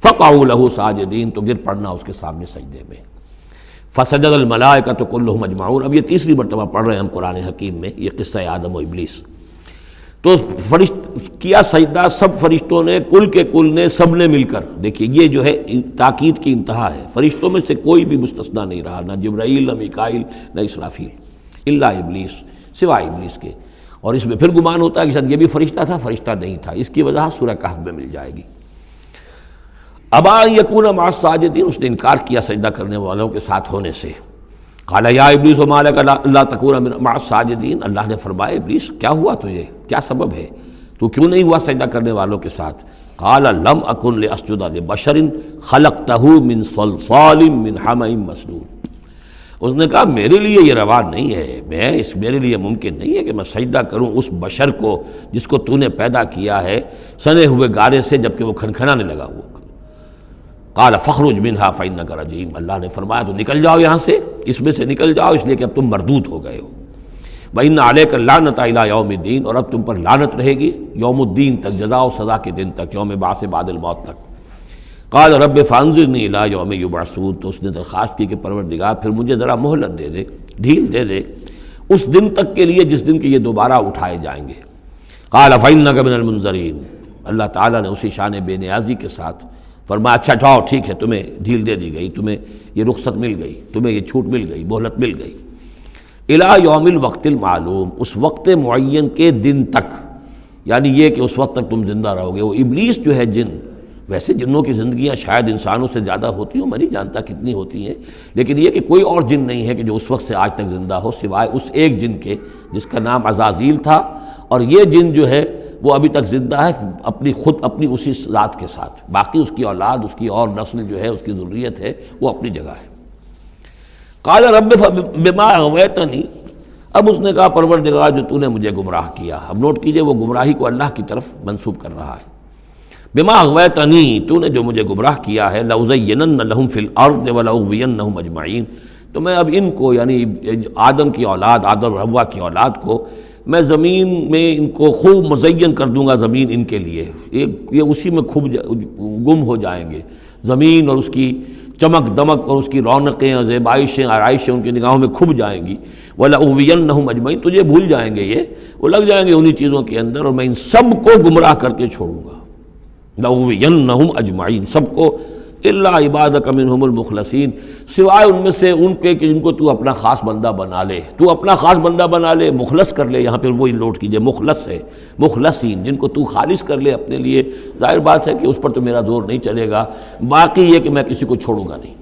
فَقَعُوا لَهُ سَاجِدِينَ، تو گر پڑنا اس کے سامنے سجدے میں، فَسَجَدَ الْمَلَائِكَةُ كُلُّهُمْ أَجْمَعُونَ۔ اب یہ تیسری مرتبہ پڑھ رہے ہیں ہم قرآن حکیم میں یہ قصہ آدم و ابلیس، تو کیا سجدہ سب فرشتوں نے، کل کے کل نے، سب نے مل کر، دیکھیے یہ جو ہے تاکید کی انتہا ہے، فرشتوں میں سے کوئی بھی مستثنیٰ نہیں رہا، نہ جبرائیل، نہ میکائیل، نہ اسرافیل، الا ابلیس، سوائے ابلیس کے، اور اس میں پھر گمان ہوتا ہے کہ شاید یہ بھی فرشتہ تھا، فرشتہ نہیں تھا، اس کی وجہ سورہ کہف میں مل جائے گی۔ ابا ان یکون مع الساجدین، اس نے انکار کیا سجدہ کرنے والوں کے ساتھ ہونے سے، قال یا ابلیس ما لک الا تکون مع الساجدین، اللہ نے فرمایا ابلیس کیا ہوا تجھے، کیا سبب ہے، تو کیوں نہیں ہوا سجدہ کرنے والوں کے ساتھ؟ قال لم اکن لاسجد لبشر خلقتہ من صلصال من حمأ مسنون، اس نے کہا میرے لیے یہ روا نہیں ہے، میرے لیے ممکن نہیں ہے کہ میں سجدہ کروں اس بشر کو جس کو تو نے پیدا کیا ہے سنے ہوئے گارے سے، جبکہ وہ کھنکھنانے لگا ہوا۔ قال فاخرج منها فإنك رجیم، اللہ نے فرمایا تو نکل جاؤ یہاں سے، اس میں سے نکل جاؤ، اس لیے کہ اب تم مردود ہو گئے ہو، وإن عليك اللعنة إلى يوم الدین، اور اب تم پر لعنت رہے گی یوم الدین تک، جزا و سزا کے دن تک، یوم بعث بعد الموت تک۔ قال رب فانظرنی الی یوم یبعثون، تو اس نے درخواست کی کہ پروردگار پھر مجھے ذرا مہلت دے دے، ڈھیل دے دے اس دن تک کے لیے جس دن کے یہ دوبارہ اٹھائے جائیں گے۔ قال فإنک من المنظرین، اللہ تعالیٰ نے اسی شان بے نیازی کے ساتھ فرمایا اچھا جاؤ ٹھیک ہے، تمہیں ڈھیل دے دی گئی، تمہیں یہ رخصت مل گئی، تمہیں یہ چھوٹ مل گئی، مہلت مل گئی، الی یوم الوقت المعلوم، اس وقت معین کے دن تک، یعنی یہ کہ اس وقت تک تم زندہ رہو گے۔ وہ ابلیس جو ہے جن، ویسے جنوں کی زندگیاں شاید انسانوں سے زیادہ ہوتی ہوں، میں نہیں جانتا کتنی ہوتی ہیں، لیکن یہ کہ کوئی اور جن نہیں ہے کہ جو اس وقت سے آج تک زندہ ہو سوائے اس ایک جن کے جس کا نام عزازیل تھا، اور یہ جن جو ہے وہ ابھی تک زندہ ہے اپنی اسی ذات کے ساتھ، باقی اس کی اولاد، اس کی اور نسل جو ہے، اس کی ذریت ہے، وہ اپنی جگہ ہے۔ قال رب بما اغویتنی، اب اس نے کہا پروردگار جو تو نے مجھے گمراہ کیا، اب نوٹ کیجئے وہ گمراہی کو اللہ کی طرف منسوب کر رہا ہے، بما اغویتنی، تو نے جو مجھے گمراہ کیا ہے، لأزینن لہم فی الارض ولأغوینہم اجمعین، تو میں اب ان کو یعنی آدم کی اولاد، آدم اور حوا کی اولاد کو میں زمین میں ان کو خوب مزین کر دوں گا، زمین ان کے لیے یہ اسی میں خوب گم ہو جائیں گے، زمین اور اس کی چمک دمک اور اس کی رونقیں اور زیبائشیں آرائشیں ان کی نگاہوں میں کھب جائیں گی، وَلَأُغْوِيَنَّهُمْ أَجْمَعِينَ، تجھے بھول جائیں گے، وہ لگ جائیں گے انہی چیزوں کے اندر، اور میں ان سب کو گمراہ کر کے چھوڑوں گا، لَأُغْوِيَنَّهُمْ أَجْمَعِينَ، سب کو، إِلَّا عِبَادَكَ مِنْهُمُ الْمُخْلَصِينَ، سوائے ان میں سے ان کے کہ جن کو تو اپنا خاص بندہ بنا لے، تو اپنا خاص بندہ بنا لے، مخلص کر لے، یہاں پھر وہی نوٹ کیجئے مخلص ہے، مخلصین، جن کو تو خالص کر لے اپنے لیے، ظاہر بات ہے کہ اس پر تو میرا زور نہیں چلے گا، باقی یہ کہ میں کسی کو چھوڑوں گا نہیں۔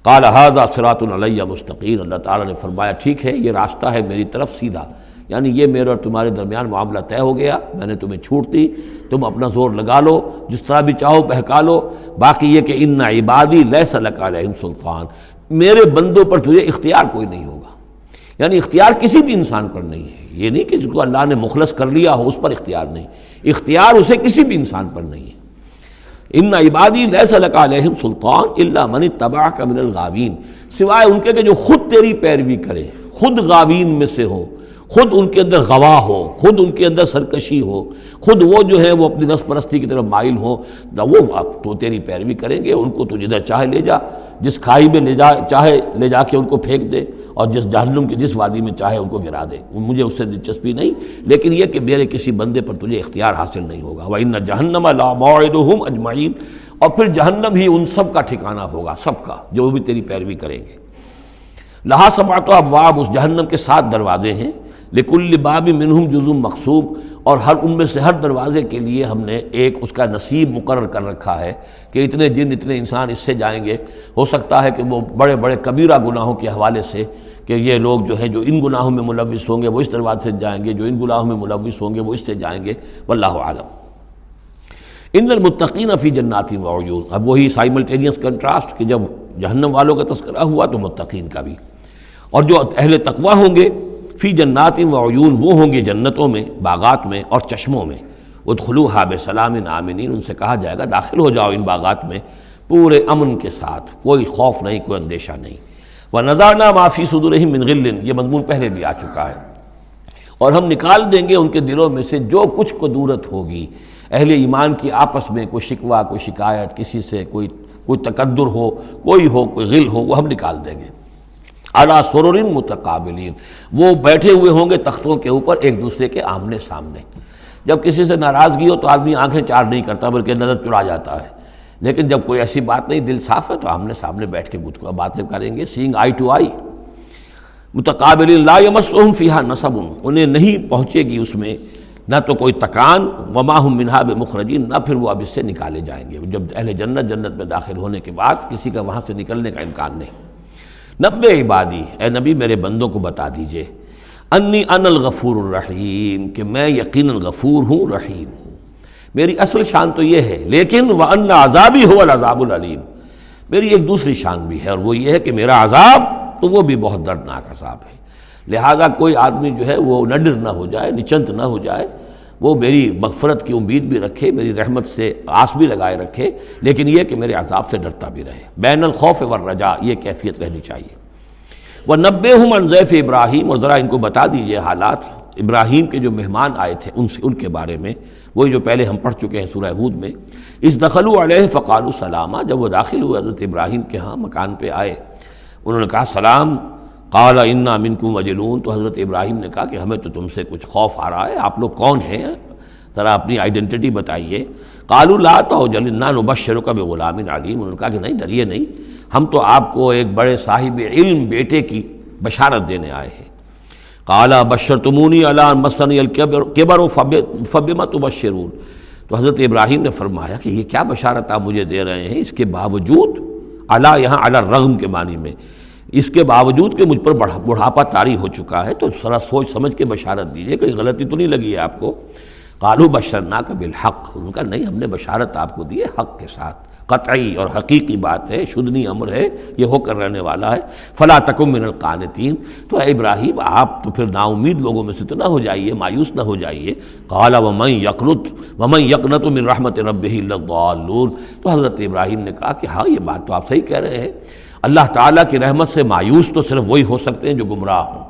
قال ھذا صراط علی مستقیم، اللہ تعالیٰ نے فرمایا ٹھیک ہے یہ راستہ ہے میری طرف سیدھا، یعنی یہ میرے اور تمہارے درمیان معاملہ طے ہو گیا، میں نے تمہیں چھوٹ دی، تم اپنا زور لگا لو، جس طرح بھی چاہو بہکا لو، باقی یہ کہ ان عبادی لیس لک علیہم سلطان، میرے بندوں پر تجھے اختیار کوئی نہیں ہوگا، یعنی اختیار کسی بھی انسان پر نہیں ہے، یہ نہیں کہ جس کو اللہ نے مخلص کر لیا ہو اس پر اختیار نہیں، اختیار اسے کسی بھی انسان پر نہیں ہے۔ ان عبادی لیس لک علیہم سلطان الا من اتبعک من الغاوین، سوائے ان کے کہ جو خود تیری پیروی کرے، خود غاوین میں سے ہو، خود ان کے اندر غواہ ہو، خود ان کے اندر سرکشی ہو، خود وہ جو ہے وہ اپنی نفس پرستی کی طرف مائل ہو، وہ تو تیری پیروی کریں گے، ان کو تو جدھر چاہے لے جا، جس کھائی میں چاہے لے جا کے ان کو پھینک دے، اور جس جہنم کے جس وادی میں چاہے ان کو گرا دے، مجھے اس سے دلچسپی نہیں، لیکن یہ کہ میرے کسی بندے پر تجھے اختیار حاصل نہیں ہوگا۔ وَإِنَّ جَهَنَّمَ لَمَوْعِدُهُمْ أَجْمَعِينَ، اور پھر جہنم ہی ان سب کا ٹھکانہ ہوگا، سب کا جو بھی تیری پیروی کریں گے۔ لہا سبعۃ ابواب، اس جہنم کے 7 دروازے ہیں، لکل باب منہم جزء مقسوم، اور ہر ان میں سے ہر دروازے کے لیے ہم نے ایک اس کا نصیب مقرر کر رکھا ہے کہ اتنے جن اتنے انسان اس سے جائیں گے۔ ہو سکتا ہے کہ وہ بڑے بڑے کبیرہ گناہوں کے حوالے سے کہ یہ لوگ جو ہیں جو ان گناہوں میں ملوث ہوں گے وہ اس دروازے سے جائیں گے، جو ان گناہوں میں ملوث ہوں گے وہ اس سے جائیں گے، واللہ اعلم۔ ان المتقین فی جنات وعیون، اب وہی سائملٹینیس کنٹراسٹ کہ جب جہنم والوں کا تذکرہ ہوا تو متقین کا بھی، اور جو اہل تقویٰ ہوں گے فی جنات وعیون، وہ ہوں گے جنتوں میں، باغات میں اور چشموں میں، ادخلوہا بسلام آمنین، ان سے کہا جائے گا داخل ہو جاؤ ان باغات میں پورے امن کے ساتھ، کوئی خوف نہیں، کوئی اندیشہ نہیں۔ وَنَزَعْنَا مَا فِي صُدُورِهِم مِّن غِلٍّ، یہ مضمون پہلے بھی آ چکا ہے، اور ہم نکال دیں گے ان کے دلوں میں سے جو کچھ قدورت ہوگی، اہل ایمان کی آپس میں کوئی شکوہ، کوئی شکایت، کسی سے کوئی تکدر ہو، کوئی غل ہو، وہ ہم نکال دیں گے۔ علی سرر متقابلین، وہ بیٹھے ہوئے ہوں گے تختوں کے اوپر ایک دوسرے کے آمنے سامنے۔ جب کسی سے ناراضگی ہو تو آدمی آنکھیں چار نہیں کرتا بلکہ نظر چرا جاتا ہے، لیکن جب کوئی ایسی بات نہیں، دل صاف ہے، تو آمنے سامنے بیٹھ کے باتیں کریں گے، سینگ آئی ٹو آئی۔ متقابلین لا یمسہم فیہا نصب، انہیں نہیں پہنچے گی اس میں نہ تو کوئی تکان، وما ہم منہا بمخرجین، نہ پھر وہ اب اس سے نکالے جائیں گے۔ جب اہل جنت میں داخل ہونے کے بعد کسی کا وہاں سے نکلنے کا امکان نہیں۔ نبئ عبادی، اے نبی میرے بندوں کو بتا دیجئے، انی انا الغفور الرحیم، کہ میں یقیناً غفور ہوں، رحیم ہوں۔ میری اصل شان تو یہ ہے، لیکن وَأَنَّ عَذَابِي هُوَ الْعَذَابُ الْعَلِيمُ، میری ایک دوسری شان بھی ہے، اور وہ یہ ہے کہ میرا عذاب تو وہ بھی بہت دردناک عذاب ہے۔ لہذا کوئی آدمی جو ہے وہ نڈر نہ ہو جائے، نچنت نہ ہو جائے، وہ میری مغفرت کی امید بھی رکھے، میری رحمت سے آس بھی لگائے رکھے، لیکن یہ کہ میرے عذاب سے ڈرتا بھی رہے۔ بین الخوف والرجاء، یہ کیفیت رہنی چاہیے۔ وَنَبِّئْهُمْ عَنْ ضَيْفِ ابراہیم، اور ذرا ان کو بتا دیجئے حالات ابراہیم کے جو مہمان آئے تھے ان کے بارے میں، وہی جو پہلے ہم پڑھ چکے ہیں سورہ ہود میں۔ اِذْ دَخَلُوا عَلَيْهِ فَقَالُوا سَلَامًا، جب وہ داخل ہوئے حضرت ابراہیم کے ہاں مکان پہ آئے، انہوں نے کہا سلام۔ قَالَ إِنَّا مِنْكُمْ وَجِلُونَ، تو حضرت ابراہیم نے کہا کہ ہمیں تو تم سے کچھ خوف آ رہا ہے، آپ لوگ کون ہیں، ذرا اپنی آئیڈینٹی بتائیے۔ قَالُوا لَا تَوْجَلْ إِنَّا نُبَشِّرُكَ بِغُلَامٍ عَلِيمٍ، انہوں نے کہا کہ نہیں ڈریے نہیں، ہم تو آپ کو ایک بڑے صاحب علم بیٹے کی بشارت دینے آئے ہیں۔ قَالَ بَشَّرْتُمُونِي عَلَىٰ أَن مَّسَّنِيَ الْكِبَرُ فَبِمَ تُبَشِّرُونَ، تو حضرت ابراہیم نے فرمایا کہ یہ کیا بشارت آپ مجھے دے رہے ہیں، اس کے باوجود، علی یہاں علی الرغم کے معنی میں، اس کے باوجود کہ مجھ پر بڑھاپا طاری ہو چکا ہے، تو ذرا سوچ سمجھ کے بشارت دیجیے، کوئی غلطی تو نہیں لگی ہے آپ کو۔ قالوا بشرناک بالحق، انہوں نے کہا نہیں، ہم نے بشارت آپ کو دی ہے حق کے ساتھ، قطعی اور حقیقی بات ہے، شدنی امر ہے، یہ ہو کر رہنے والا ہے۔ فلا تکن من القانتین، تو اے ابراہیم آپ تو پھر نا امید لوگوں میں سے تو نہ ہو جائیے، مایوس نہ ہو جائیے۔ قال ومن یقنط من رحمت ربہ الا الضالون، تو حضرت ابراہیم نے کہا کہ ہاں یہ بات تو آپ صحیح کہہ رہے ہیں، اللہ تعالیٰ کی رحمت سے مایوس تو صرف وہی ہو سکتے ہیں جو گمراہ ہوں۔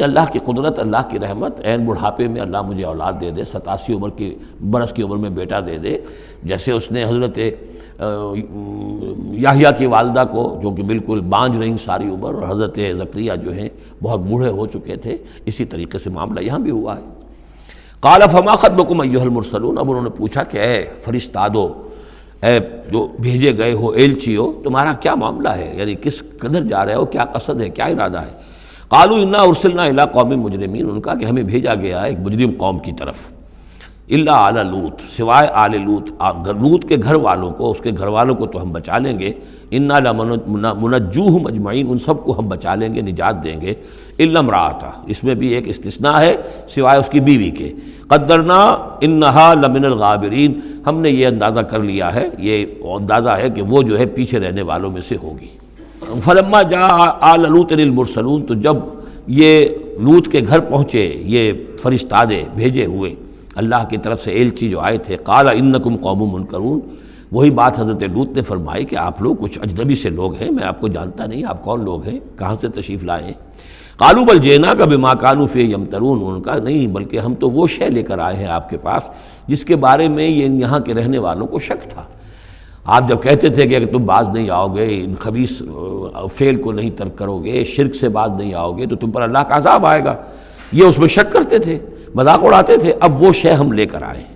اللہ کی قدرت، اللہ کی رحمت، عین بڑھاپے میں اللہ مجھے اولاد دے دے، 87 برس کی عمر میں بیٹا دے دے، جیسے اس نے حضرت یحییٰ کی والدہ کو، جو کہ بالکل بانجھ رہیں ساری عمر، اور حضرت زکریا جو ہیں بہت بوڑھے ہو چکے تھے، اسی طریقے سے معاملہ یہاں بھی ہوا ہے۔ قال فما خطبکم ایھا المرسلون، اب انہوں نے پوچھا کہ اے فرشتادو، اے جو بھیجے گئے ہو، ایلچی ہو، تمہارا کیا معاملہ ہے، یعنی کس قدر جا رہے ہو، کیا قصد ہے، کیا ارادہ ہے۔ قالوا انا ارسلنا الی قوم مجرمین، ان کا کہ ہمیں بھیجا گیا ہے ایک مجرم قوم کی طرف، الا آل لوط، سوائے آل لوط، لوط کے گھر والوں کو، اس کے گھر والوں کو تو ہم بچا لیں گے، انا لمنجوہم اجمعین، ان سب کو ہم بچا لیں گے، نجات دیں گے، الا امرأتہ، اس میں بھی ایک استثناء ہے سوائے اس کی بیوی کے، قدرنا انہا لمن الغابرین، ہم نے یہ اندازہ کر لیا ہے، یہ اندازہ ہے کہ وہ جو ہے پیچھے رہنے والوں میں سے ہوگی۔ فلما جاء آل لوط المرسلون، تو جب یہ لوط کے گھر پہنچے یہ فرشتادے بھیجے ہوئے اللہ کی طرف سے ایلچی جو آئے تھے، قال انکم قوم منکرون، وہی بات حضرت لوط نے فرمائی کہ آپ لوگ کچھ اجنبی سے لوگ ہیں، میں آپ کو جانتا نہیں، آپ کون لوگ ہیں، کہاں سے تشریف لائے ہیں۔ قالوا بل جئناک بما كانوا فیہ یمترون، ان کا نہیں بلکہ ہم تو وہ شے لے کر آئے ہیں آپ کے پاس جس کے بارے میں یہاں کے رہنے والوں کو شک تھا۔ آپ جب کہتے تھے کہ اگر تم باز نہیں آؤ گے، ان خبیث فعل کو نہیں ترک کرو گے، شرک سے باز نہیں آؤ گے تو تم پر اللہ کا عذاب آئے گا، یہ اس میں شک کرتے تھے، مذاق اڑاتے تھے۔ اب وہ شے ہم لے کر آئے ہیں،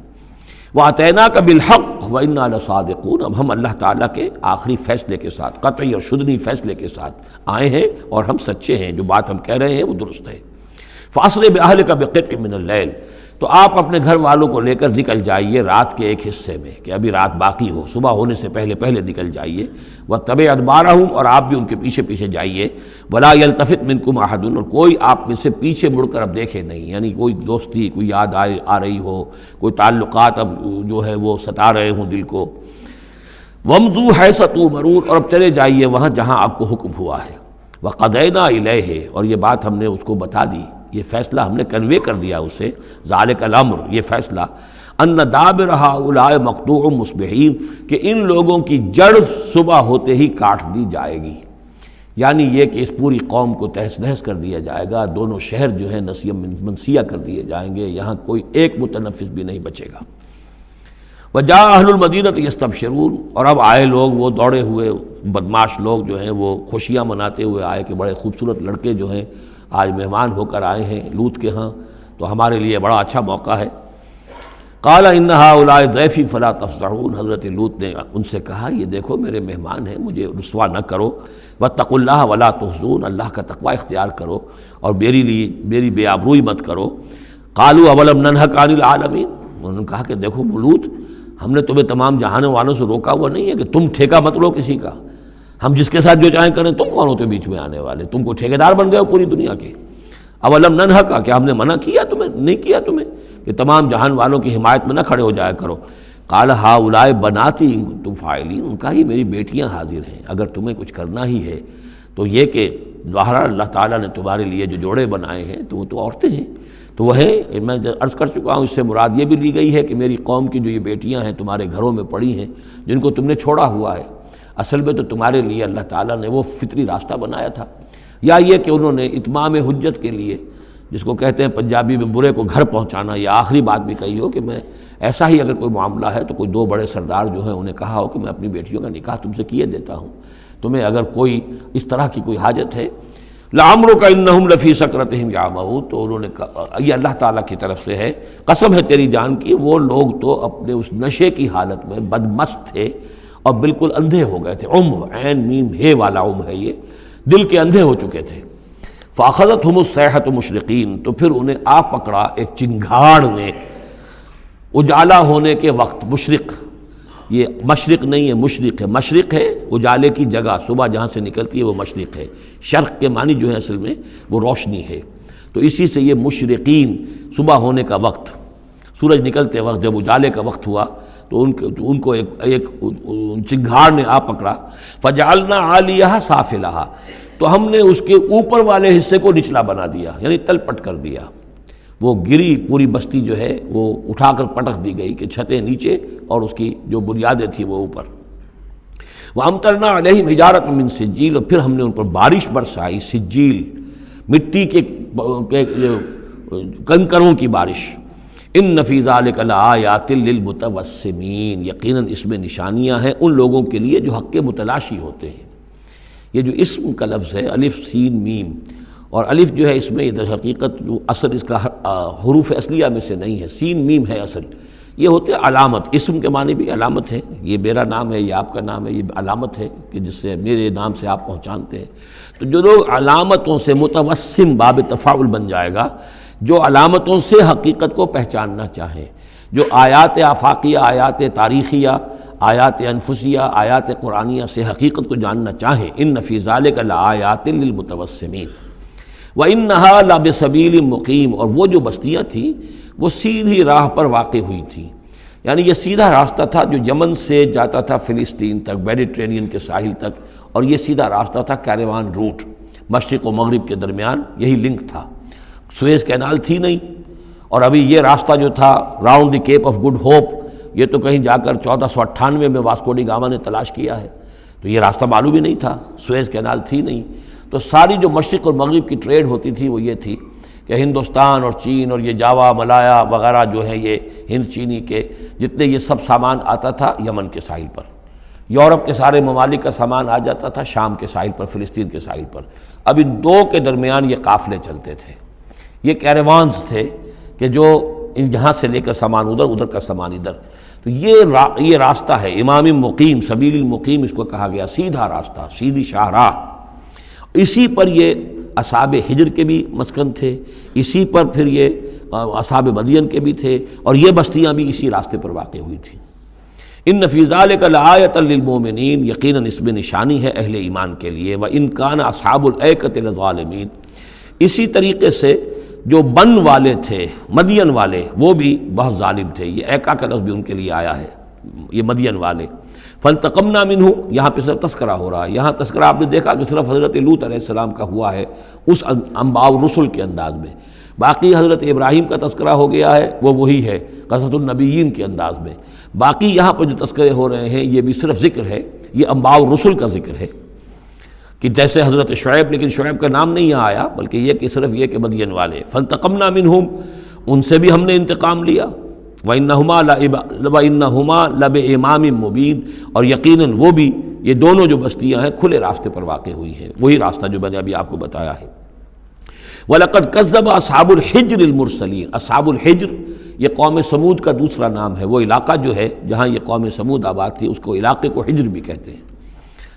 وَأَتَيْنَاكَ بِالْحَقِّ وَإِنَّا لَصَادِقُونَ، اب ہم اللہ تعالیٰ کے آخری فیصلے کے ساتھ، قطعی اور شدنی فیصلے کے ساتھ آئے ہیں اور ہم سچے ہیں، جو بات ہم کہہ رہے ہیں وہ درست ہے۔ فَأَسْرِ بِأَهْلِكَ بِقِطْعٍ مِّنَ اللَّيْلِ، تو آپ اپنے گھر والوں کو لے کر نکل جائیے رات کے ایک حصے میں، کہ ابھی رات باقی ہو، صبح ہونے سے پہلے پہلے نکل جائیے، وَاتَّبِعْ أَدْبَارَهُمْ، اور آپ بھی ان کے پیچھے پیچھے جائیے، وَلَا يَلْتَفِتْ مِنْكُمْ أَحَدٌ، اور کوئی آپ میں سے پیچھے مڑ کر اب دیکھے نہیں، یعنی کوئی دوستی، کوئی یاد آ رہی ہو، کوئی تعلقات اب جو ہے وہ ستا رہے ہوں دل کو۔ وَامْضُوا حَيْثَ تُؤْمَرُونَ، اور اب چلے جائیے وہاں جہاں آپ کو حکم ہوا ہے۔ وَقَضَيْنَا إِلَيْهِ، اور یہ بات ہم نے اس کو بتا دی، یہ فیصلہ ہم نے کنوے کر دیا اسے، ذالک الامر، یہ فیصلہ، ان دابر ہؤلاء مقطوع مصبحین، کہ ان لوگوں کی جڑ صبح ہوتے ہی کاٹ دی جائے گی، یعنی یہ کہ اس پوری قوم کو تہس نہس کر دیا جائے گا، دونوں شہر جو ہیں نسیہ منسیہ کر دیے جائیں گے، یہاں کوئی ایک متنفس بھی نہیں بچے گا۔ وجاء اہل المدینہ یستبشرون، اور اب آئے لوگ، وہ دوڑے ہوئے بدماش لوگ جو ہیں وہ خوشیاں مناتے ہوئے آئے کہ بڑے خوبصورت لڑکے جو ہیں آج مہمان ہو کر آئے ہیں لوط کے ہاں، تو ہمارے لیے بڑا اچھا موقع ہے۔ قال ان هؤلاء ضیفی فلا تفضحون، حضرت لوط نے ان سے کہا یہ دیکھو میرے مہمان ہیں، مجھے رسوا نہ کرو، واتقوا اللہ ولا تخزون، اللہ کا تقوی اختیار کرو اور میری بے آبروئی مت کرو۔ قالوا اولم ننہک عن العالمین، انہوں نے کہا کہ دیکھو لوط، ہم نے تمہیں تمام جہانوں والوں سے روکا ہوا نہیں ہے کہ تم ٹھیکہ مت لو کسی کا، ہم جس کے ساتھ جو چاہیں کریں، تم کون ہوتے بیچ میں آنے والے، تم کو ٹھیکیدار بن گئے ہو پوری دنیا کے۔ اولم ننہک، کیا ہم نے منع کیا تمہیں، نہیں کیا تمہیں کہ تمام جہان والوں کی حمایت میں نہ کھڑے ہو جایا کرو۔ قال ہؤلاء بناتی ان کنتم فاعلین، ان کا یہ میری بیٹیاں حاضر ہیں، اگر تمہیں کچھ کرنا ہی ہے تو یہ کہ ظاہر اللہ تعالیٰ نے تمہارے لیے جو جوڑے بنائے ہیں تو وہ تو عورتیں ہیں، تو وہ ہے، میں عرض کر چکا ہوں، اس سے مراد یہ بھی لی گئی ہے کہ میری قوم کی جو یہ بیٹیاں ہیں تمہارے گھروں میں پڑی ہیں جن کو تم نے چھوڑا ہوا ہے، اصل میں تو تمہارے لیے اللہ تعالیٰ نے وہ فطری راستہ بنایا تھا، یا یہ کہ انہوں نے اتمام حجت کے لیے، جس کو کہتے ہیں پنجابی میں برے کو گھر پہنچانا، یا آخری بات بھی کہی ہو کہ میں ایسا ہی اگر کوئی معاملہ ہے تو کوئی دو بڑے سردار جو ہیں انہیں کہا ہو کہ میں اپنی بیٹیوں کا نکاح تم سے کیے دیتا ہوں، تمہیں اگر کوئی اس طرح کی کوئی حاجت ہے۔ لعمرک انہم لفی سکرتہم یعمہون، تو انہوں نے کہا، یہ اللہ تعالیٰ کی طرف سے ہے، قسم ہے تیری جان کی، وہ لوگ تو اپنے اس نشے کی حالت میں بدمست تھے اور بالکل اندھے ہو گئے تھے، عین میم ہے والا ہے، یہ دل کے اندھے ہو چکے تھے۔ فاخذتہم الصیحۃ مشرقین، تو پھر انہیں آ پکڑا ایک چنگھاڑ نے اجالا ہونے کے وقت۔ مشرق، یہ مشرق نہیں ہے مشرق ہے، مشرق ہے اجالے کی جگہ، صبح جہاں سے نکلتی ہے وہ مشرق ہے، شرق کے معنی جو ہے اصل میں وہ روشنی ہے، تو اسی سے یہ مشرقین، صبح ہونے کا وقت، سورج نکلتے وقت جب اجالے کا وقت ہوا تو ان کو ایک چنگھاڑ نے آ پکڑا۔ فجعلنا عالیہا سافلہا، تو ہم نے اس کے اوپر والے حصے کو نچلا بنا دیا، یعنی تل پٹ کر دیا، وہ گری، پوری بستی جو ہے وہ اٹھا کر پٹک دی گئی کہ چھتیں نیچے اور اس کی جو بنیادیں تھیں وہ اوپر۔ وَأَمْطَرْنَا عَلَيْهِمْ حِجَارَةً مِّن سِجِّيلٍ، اور پھر ہم نے ان پر بارش برسائی، سجیل، مٹی کے کنکروں کی بارش۔ ان فی ذلک لآیات للمتوسمین، یقیناً اس میں نشانیاں ہیں ان لوگوں کے لیے جو حق کے متلاشی ہوتے ہیں۔ یہ جو اسم کا لفظ ہے الف سین میم، اور الف جو ہے اس میں در حقیقت جو اصل اس کا حروف اصلیہ میں سے نہیں ہے، سین میم ہے اصل، یہ ہوتے علامت، اسم کے معنی بھی علامت ہے، یہ میرا نام ہے، یہ آپ کا نام ہے، یہ علامت ہے کہ جس سے میرے نام سے آپ پہچانتے ہیں۔ تو جو لوگ علامتوں سے متوسم، باب تفاعل بن جائے گا، جو علامتوں سے حقیقت کو پہچاننا چاہیں، جو آیات آفاقیہ، آیات تاریخیہ، آیات انفسیہ، آیات قرآنیہ سے حقیقت کو جاننا چاہیں، ان فی ذلک لآیات للمتوسمین وَإِنَّهَا لَبِسَبِيلٍ مُقِيمٍ، اور وہ جو بستیاں تھیں وہ سیدھی راہ پر واقع ہوئی تھیں، یعنی یہ سیدھا راستہ تھا جو یمن سے جاتا تھا فلسطین تک، میڈیٹرینین کے ساحل تک، اور یہ سیدھا راستہ تھا کیروان روٹ، مشرق و مغرب کے درمیان یہی لنک تھا، سویز کینال تھی نہیں، اور ابھی یہ راستہ جو تھا round the Cape of Good Hope, یہ تو کہیں جا کر 1498 میں واسکو ڈی گاما نے تلاش کیا ہے، تو یہ راستہ معلوم ہی نہیں تھا، سویز کینال تھی نہیں، تو ساری جو مشرق اور مغرب کی ٹریڈ ہوتی تھی وہ یہ تھی کہ ہندوستان اور چین اور یہ جاوا، ملایا وغیرہ جو ہیں، یہ ہند چینی کے جتنے یہ سب سامان آتا تھا یمن کے ساحل پر، یورپ کے سارے ممالک کا سامان آ جاتا تھا شام کے ساحل پر، فلسطین کے ساحل پر۔ اب ان دو کے درمیان یہ قافلے چلتے تھے، یہ کیروانز تھے کہ جو یہاں سے لے کر سامان ادھر، ادھر کا سامان ادھر۔ تو یہ راستہ ہے امام مقیم، سبیل المقیم اس کو کہا گیا، سیدھا راستہ، سیدھی شاہراہ۔ اسی پر یہ اصحاب ہجر کے بھی مسکن تھے، اسی پر پھر یہ اصحاب مدین کے بھی تھے، اور یہ بستیاں بھی اسی راستے پر واقع ہوئی تھیں۔ ان فی ذلک لآیۃ للمؤمنین، یقیناً اس میں نشانی ہے اہل ایمان کے لیے۔ وان کان اصحاب الایکۃ لظالمین، اسی طریقے سے جو بن والے تھے، مدین والے، وہ بھی بہت ظالم تھے۔ یہ ایکا کا لفظ بھی ان کے لیے آیا ہے، یہ مدین والے۔ فانتقمنا منہ، یہاں پہ صرف تذکرہ ہو رہا ہے، یہاں تذکرہ آپ نے دیکھا کہ صرف حضرت لوط علیہ السلام کا ہوا ہے اس انباء الرسل کے انداز میں، باقی حضرت ابراہیم کا تذکرہ ہو گیا ہے، وہ وہی ہے قصص النبیین کے انداز میں۔ باقی یہاں پر جو تذکرے ہو رہے ہیں یہ بھی صرف ذکر ہے، یہ انباء الرسل کا ذکر ہے، کہ جیسے حضرت شعیب، لیکن شعیب کا نام نہیں یہاں آیا، بلکہ یہ کہ صرف یہ کہ مدین والے۔ فانتقمنا منہم، ان سے بھی ہم نے انتقام لیا۔ وَإِنَّهُمَا لَبِإِمَامٍ مُّبِينٍ، اور یقیناً وہ بھی، یہ دونوں جو بستیاں ہیں کھلے راستے پر واقع ہوئی ہیں، وہی راستہ جو میں نے ابھی آپ کو بتایا ہے۔ وَلَقَدْ كَذَّبَ أَصْحَابُ الْحِجْرِ الْمُرْسَلِينَ، اصحاب الحجر یہ قوم سمود کا دوسرا نام ہے، وہ علاقہ جو ہے جہاں یہ قوم سمود آباد تھی اس کو علاقے کو حجر بھی کہتے ہیں،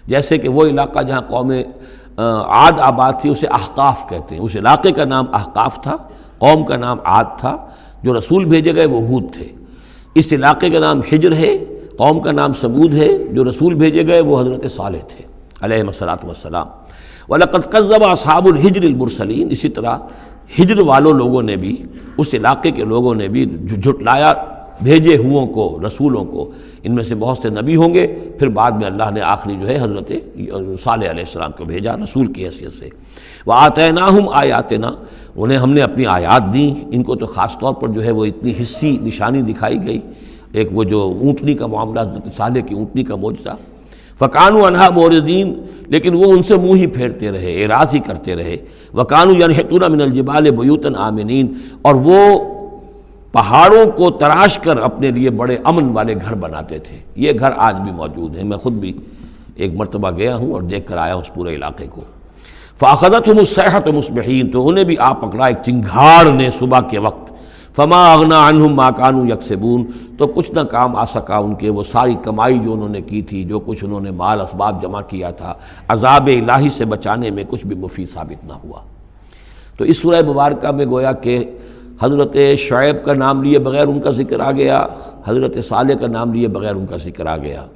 جیسے کہ وہ علاقہ جہاں قوم عاد آباد تھی اسے احقاف کہتے ہیں، اس علاقے کا نام احقاف تھا، قوم کا نام عاد تھا، جو رسول بھیجے گئے وہ ہود تھے۔ اس علاقے کا نام حجر ہے، قوم کا نام سمود ہے، جو رسول بھیجے گئے وہ حضرت صالح تھے علیہ الصلاۃ والسلام۔ وَلَقَدْ كَذَّبَ أَصْحَابُ الْحِجْرِ الْمُرْسَلِينَ، اسی طرح ہجر والوں لوگوں نے بھی، اس علاقے کے لوگوں نے بھی جھٹلایا بھیجے ہوں کو، رسولوں کو۔ ان میں سے بہت سے نبی ہوں گے، پھر بعد میں اللہ نے آخری جو ہے حضرت صالح علیہ السلام کو بھیجا رسول کی حیثیت سے۔ وَآتَيْنَاهُمْ آیَاتِنَا، انہیں ہم نے اپنی آیات دیں، ان کو تو خاص طور پر جو ہے وہ اتنی حصی نشانی دکھائی گئی، ایک وہ جو اونٹنی کا معاملہ، حضرت صالح کی اونٹنی کا معجزہ۔ فَكَانُوا عَنْهَا مُعْرِضِينَ، لیکن وہ ان سے منہ ہی پھیرتے رہے، اعراض ہی کرتے رہے۔ وَكَانُوا يَنْحِتُونَ مِنَ الْجِبَالِ بُيُوتًا آمِنِينَ، اور وہ پہاڑوں کو تراش کر اپنے لیے بڑے امن والے گھر بناتے تھے۔ یہ گھر آج بھی موجود ہیں، میں خود بھی ایک مرتبہ گیا ہوں اور دیکھ کر آیا ہوں اس پورے علاقے کو۔ فَأَخَذَتْهُمُ الصَّيْحَةُ مُصْبِحِينَ، تو انہیں بھی آ پکڑا ایک چنگھاڑ نے صبح کے وقت۔ فما اغنا عنہم ما کانوا یکسبون، تو کچھ نہ کام آ سکا ان کے وہ ساری کمائی جو انہوں نے کی تھی، جو کچھ انہوں نے مال اسباب جمع کیا تھا، عذاب الہی سے بچانے میں کچھ بھی مفید ثابت نہ ہوا۔ تو اس سورہ مبارکہ میں گویا کہ حضرت شعیب کا نام لیے بغیر ان کا ذکر آ گیا، حضرت صالح کا نام لیے بغیر ان کا ذکر آ گیا،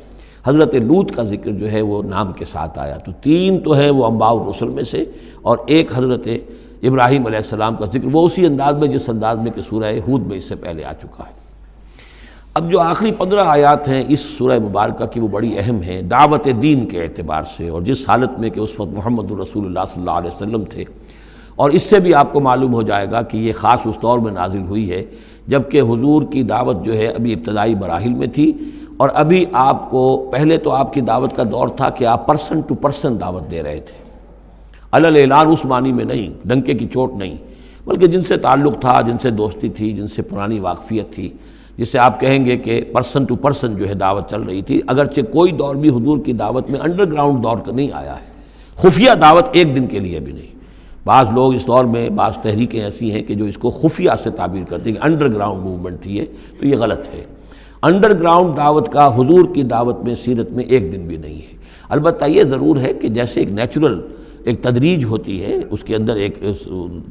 حضرت لوط کا ذکر جو ہے وہ نام کے ساتھ آیا۔ تو تین تو ہیں وہ انباء الرسل میں سے، اور ایک حضرت ابراہیم علیہ السلام کا ذکر، وہ اسی انداز میں جس انداز میں کہ سورہ ہود میں اس سے پہلے آ چکا ہے۔ اب جو آخری 15 آیات ہیں اس سورہ مبارکہ کی وہ بڑی اہم ہیں دعوت دین کے اعتبار سے، اور جس حالت میں کہ اس وقت محمد رسول اللہ صلی اللہ علیہ وسلم تھے، اور اس سے بھی آپ کو معلوم ہو جائے گا کہ یہ خاص اس دور میں نازل ہوئی ہے جبکہ حضور کی دعوت جو ہے ابھی ابتدائی مراحل میں تھی، اور ابھی آپ کو پہلے تو آپ کی دعوت کا دور تھا کہ آپ پرسن ٹو پرسن دعوت دے رہے تھے، علل اعلان اس معنی میں نہیں، ڈنکے کی چوٹ نہیں، بلکہ جن سے تعلق تھا، جن سے دوستی تھی، جن سے پرانی واقفیت تھی، جس سے آپ کہیں گے کہ پرسن ٹو پرسن جو ہے دعوت چل رہی تھی۔ اگرچہ کوئی دور بھی حضور کی دعوت میں انڈر گراؤنڈ دور کا نہیں آیا ہے، خفیہ دعوت ایک دن کے لیے بھی نہیں۔ بعض لوگ اس دور میں بعض تحریکیں ایسی ہیں کہ جو اس کو خفیہ سے تعبیر کرتے ہیں کہ انڈر گراؤنڈ موومنٹ تھی، تو یہ غلط ہے۔ انڈر گراؤنڈ دعوت کا حضور کی دعوت میں سیرت میں ایک دن بھی نہیں ہے۔ البتہ یہ ضرور ہے کہ جیسے ایک نیچرل ایک تدریج ہوتی ہے، اس کے اندر ایک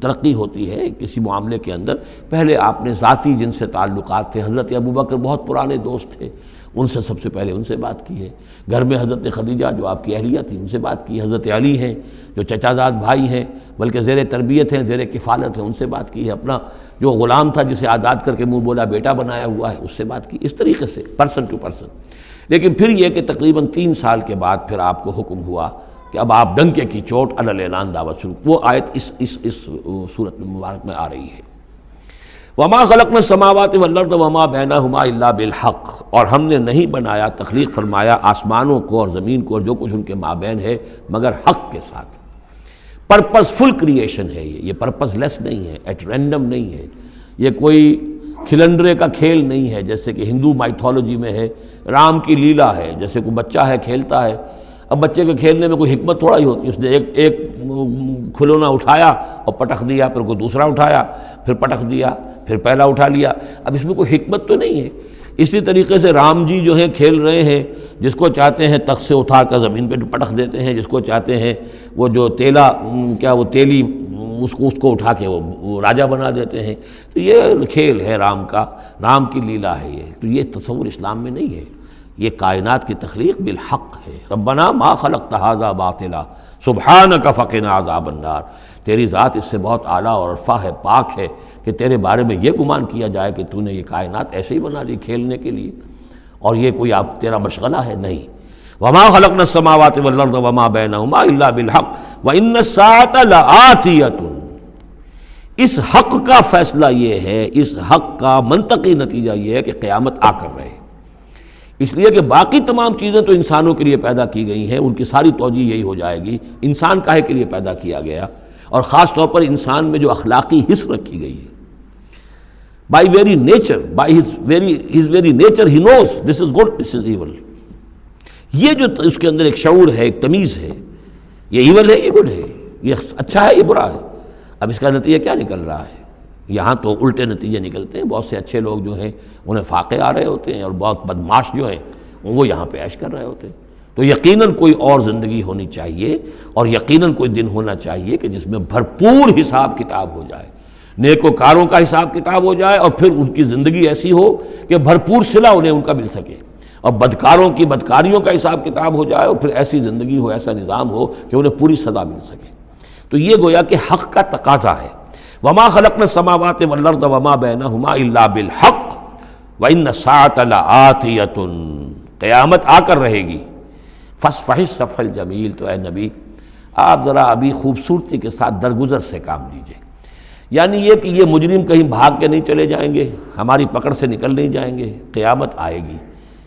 ترقی ہوتی ہے کسی معاملے کے اندر، پہلے آپ نے ذاتی جن سے تعلقات تھے، حضرت ابوبکر بہت پرانے دوست تھے، ان سے سب سے پہلے ان سے بات کی ہے، گھر میں حضرت خدیجہ جو آپ کی اہلیہ تھی ان سے بات کی، حضرت علی ہیں جو چچا زاد بھائی ہیں بلکہ زیر تربیت ہیں، زیر کفالت ہیں، ان سے بات کی ہے، اپنا جو غلام تھا جسے آزاد کر کے منہ بولا بیٹا بنایا ہوا ہے اس سے بات کی، اس طریقے سے پرسن ٹو پرسن۔ لیکن پھر یہ کہ تقریباً 3 سال کے بعد پھر آپ کو حکم ہوا کہ اب آپ ڈنکے کی چوٹ علل اعلان دعوت شروع، وہ آیت اس صورت مبارک میں آ رہی ہے۔ وما خلقنا السماوات والارض وما بینہما الا بالحق، اور ہم نے نہیں بنایا، تخلیق فرمایا آسمانوں کو اور زمین کو اور جو کچھ ان کے مابین ہے مگر حق کے ساتھ۔ پرپز فل کریشن ہے، یہ پرپز لیس نہیں ہے، ایٹ رینڈم نہیں ہے، یہ کوئی کھلنڈرے کا کھیل نہیں ہے جیسے کہ ہندو مائتھولوجی میں ہے، رام کی لیلا ہے، جیسے کوئی بچہ ہے کھیلتا ہے۔ اب بچے کے کھیلنے میں کوئی حکمت تھوڑا ہی ہوتی ہے، اس نے ایک کھلونا اٹھایا اور پٹخ دیا، پھر کوئی دوسرا اٹھایا، پھر پٹخ دیا، پھر پہلا اٹھا لیا، اب اس میں کوئی حکمت تو نہیں ہے۔ اسی طریقے سے رام جی جو ہیں کھیل رہے ہیں، جس کو چاہتے ہیں تخت سے اٹھا کر زمین پہ پٹخ دیتے ہیں، جس کو چاہتے ہیں وہ جو تیلا وہ تیلی اس کو اٹھا کے وہ راجہ بنا دیتے ہیں۔ تو یہ کھیل ہے رام کا، رام کی لیلا ہے یہ، تو یہ تصور اسلام میں نہیں ہے۔ یہ کائنات کی تخلیق بالحق ہے۔ ربنا ما خلقت ھذا باطلا سبحانک فقنا عذاب النار، تیری ذات اس سے بہت اعلیٰ اور ارفع ہے، پاک ہے کہ تیرے بارے میں یہ گمان کیا جائے کہ تو نے یہ کائنات ایسے ہی بنا دی کھیلنے کے لیے، اور یہ کوئی آپ تیرا مشغلہ ہے، نہیں۔ وما خلقنا السماوات والارض وما بینہما الا بالحق وان الساعۃ لآتیۃ، اس حق کا فیصلہ یہ ہے، اس حق کا منطقی نتیجہ یہ ہے کہ قیامت آ کر رہے، اس لیے کہ باقی تمام چیزیں تو انسانوں کے لیے پیدا کی گئی ہیں، ان کی ساری توجہ یہی ہو جائے گی انسان کاہے کے لیے پیدا کیا گیا، اور خاص طور پر انسان میں جو اخلاقی حص رکھی گئی ہے۔ By very nature, by his very nature he knows this is good this is evil, یہ جو اس کے اندر ایک شعور ہے، ایک تمیز ہے، یہ ایول ہے، یہ گڈ ہے، یہ اچھا ہے، یہ برا ہے۔ اب اس کا نتیجہ کیا نکل رہا ہے؟ یہاں تو الٹے نتیجے نکلتے ہیں، بہت سے اچھے لوگ جو ہیں انہیں فاقے آ رہے ہوتے ہیں، اور بہت بدماش جو ہیں وہ یہاں پہ عیش کر رہے ہوتے ہیں۔ تو یقیناً کوئی اور زندگی ہونی چاہیے، اور یقیناً کوئی دن ہونا چاہیے کہ جس میں بھرپور حساب کتاب ہو جائے، نیکوکاروں کا حساب کتاب ہو جائے، اور پھر ان کی زندگی ایسی ہو کہ بھرپور صلہ انہیں ان کا مل سکے، اور بدکاروں کی بدکاریوں کا حساب کتاب ہو جائے، اور پھر ایسی زندگی ہو، ایسا نظام ہو کہ انہیں پوری سزا مل سکے۔ تو یہ گویا کہ حق کا تقاضا ہے۔ وما خلقنا السماوات والارض وما بینہما الا بالحق وان الساعۃ لآتیۃ، قیامت آ کر رہے گی۔ فاصفح الصفح الجمیل، تو اے نبی آپ ذرا ابھی خوبصورتی کے ساتھ درگزر سے کام لیجئے، یعنی یہ کہ یہ مجرم کہیں بھاگ کے نہیں چلے جائیں گے، ہماری پکڑ سے نکل نہیں جائیں گے، قیامت آئے گی،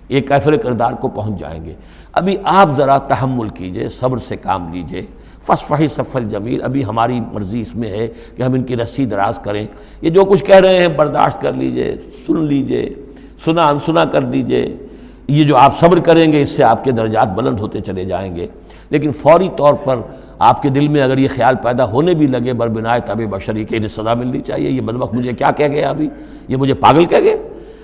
یہ کافر کردار کو پہنچ جائیں گے۔ ابھی آپ ذرا تحمل کیجئے، صبر سے کام لیجئے۔ فاصفح الصفح الجمیل، ابھی ہماری مرضی اس میں ہے کہ ہم ان کی رسی دراز کریں، یہ جو کچھ کہہ رہے ہیں برداشت کر لیجئے، سن لیجئے، سنا انسنا کر دیجئے، یہ جو آپ صبر کریں گے اس سے آپ کے درجات بلند ہوتے چلے جائیں گے۔ لیکن فوری طور پر آپ کے دل میں اگر یہ خیال پیدا ہونے بھی لگے بربنائے طبع بشری کہ انہیں سزا ملنی چاہیے، یہ بدبخت مجھے کیا کہہ گیا ابھی، یہ مجھے پاگل کہہ گیا،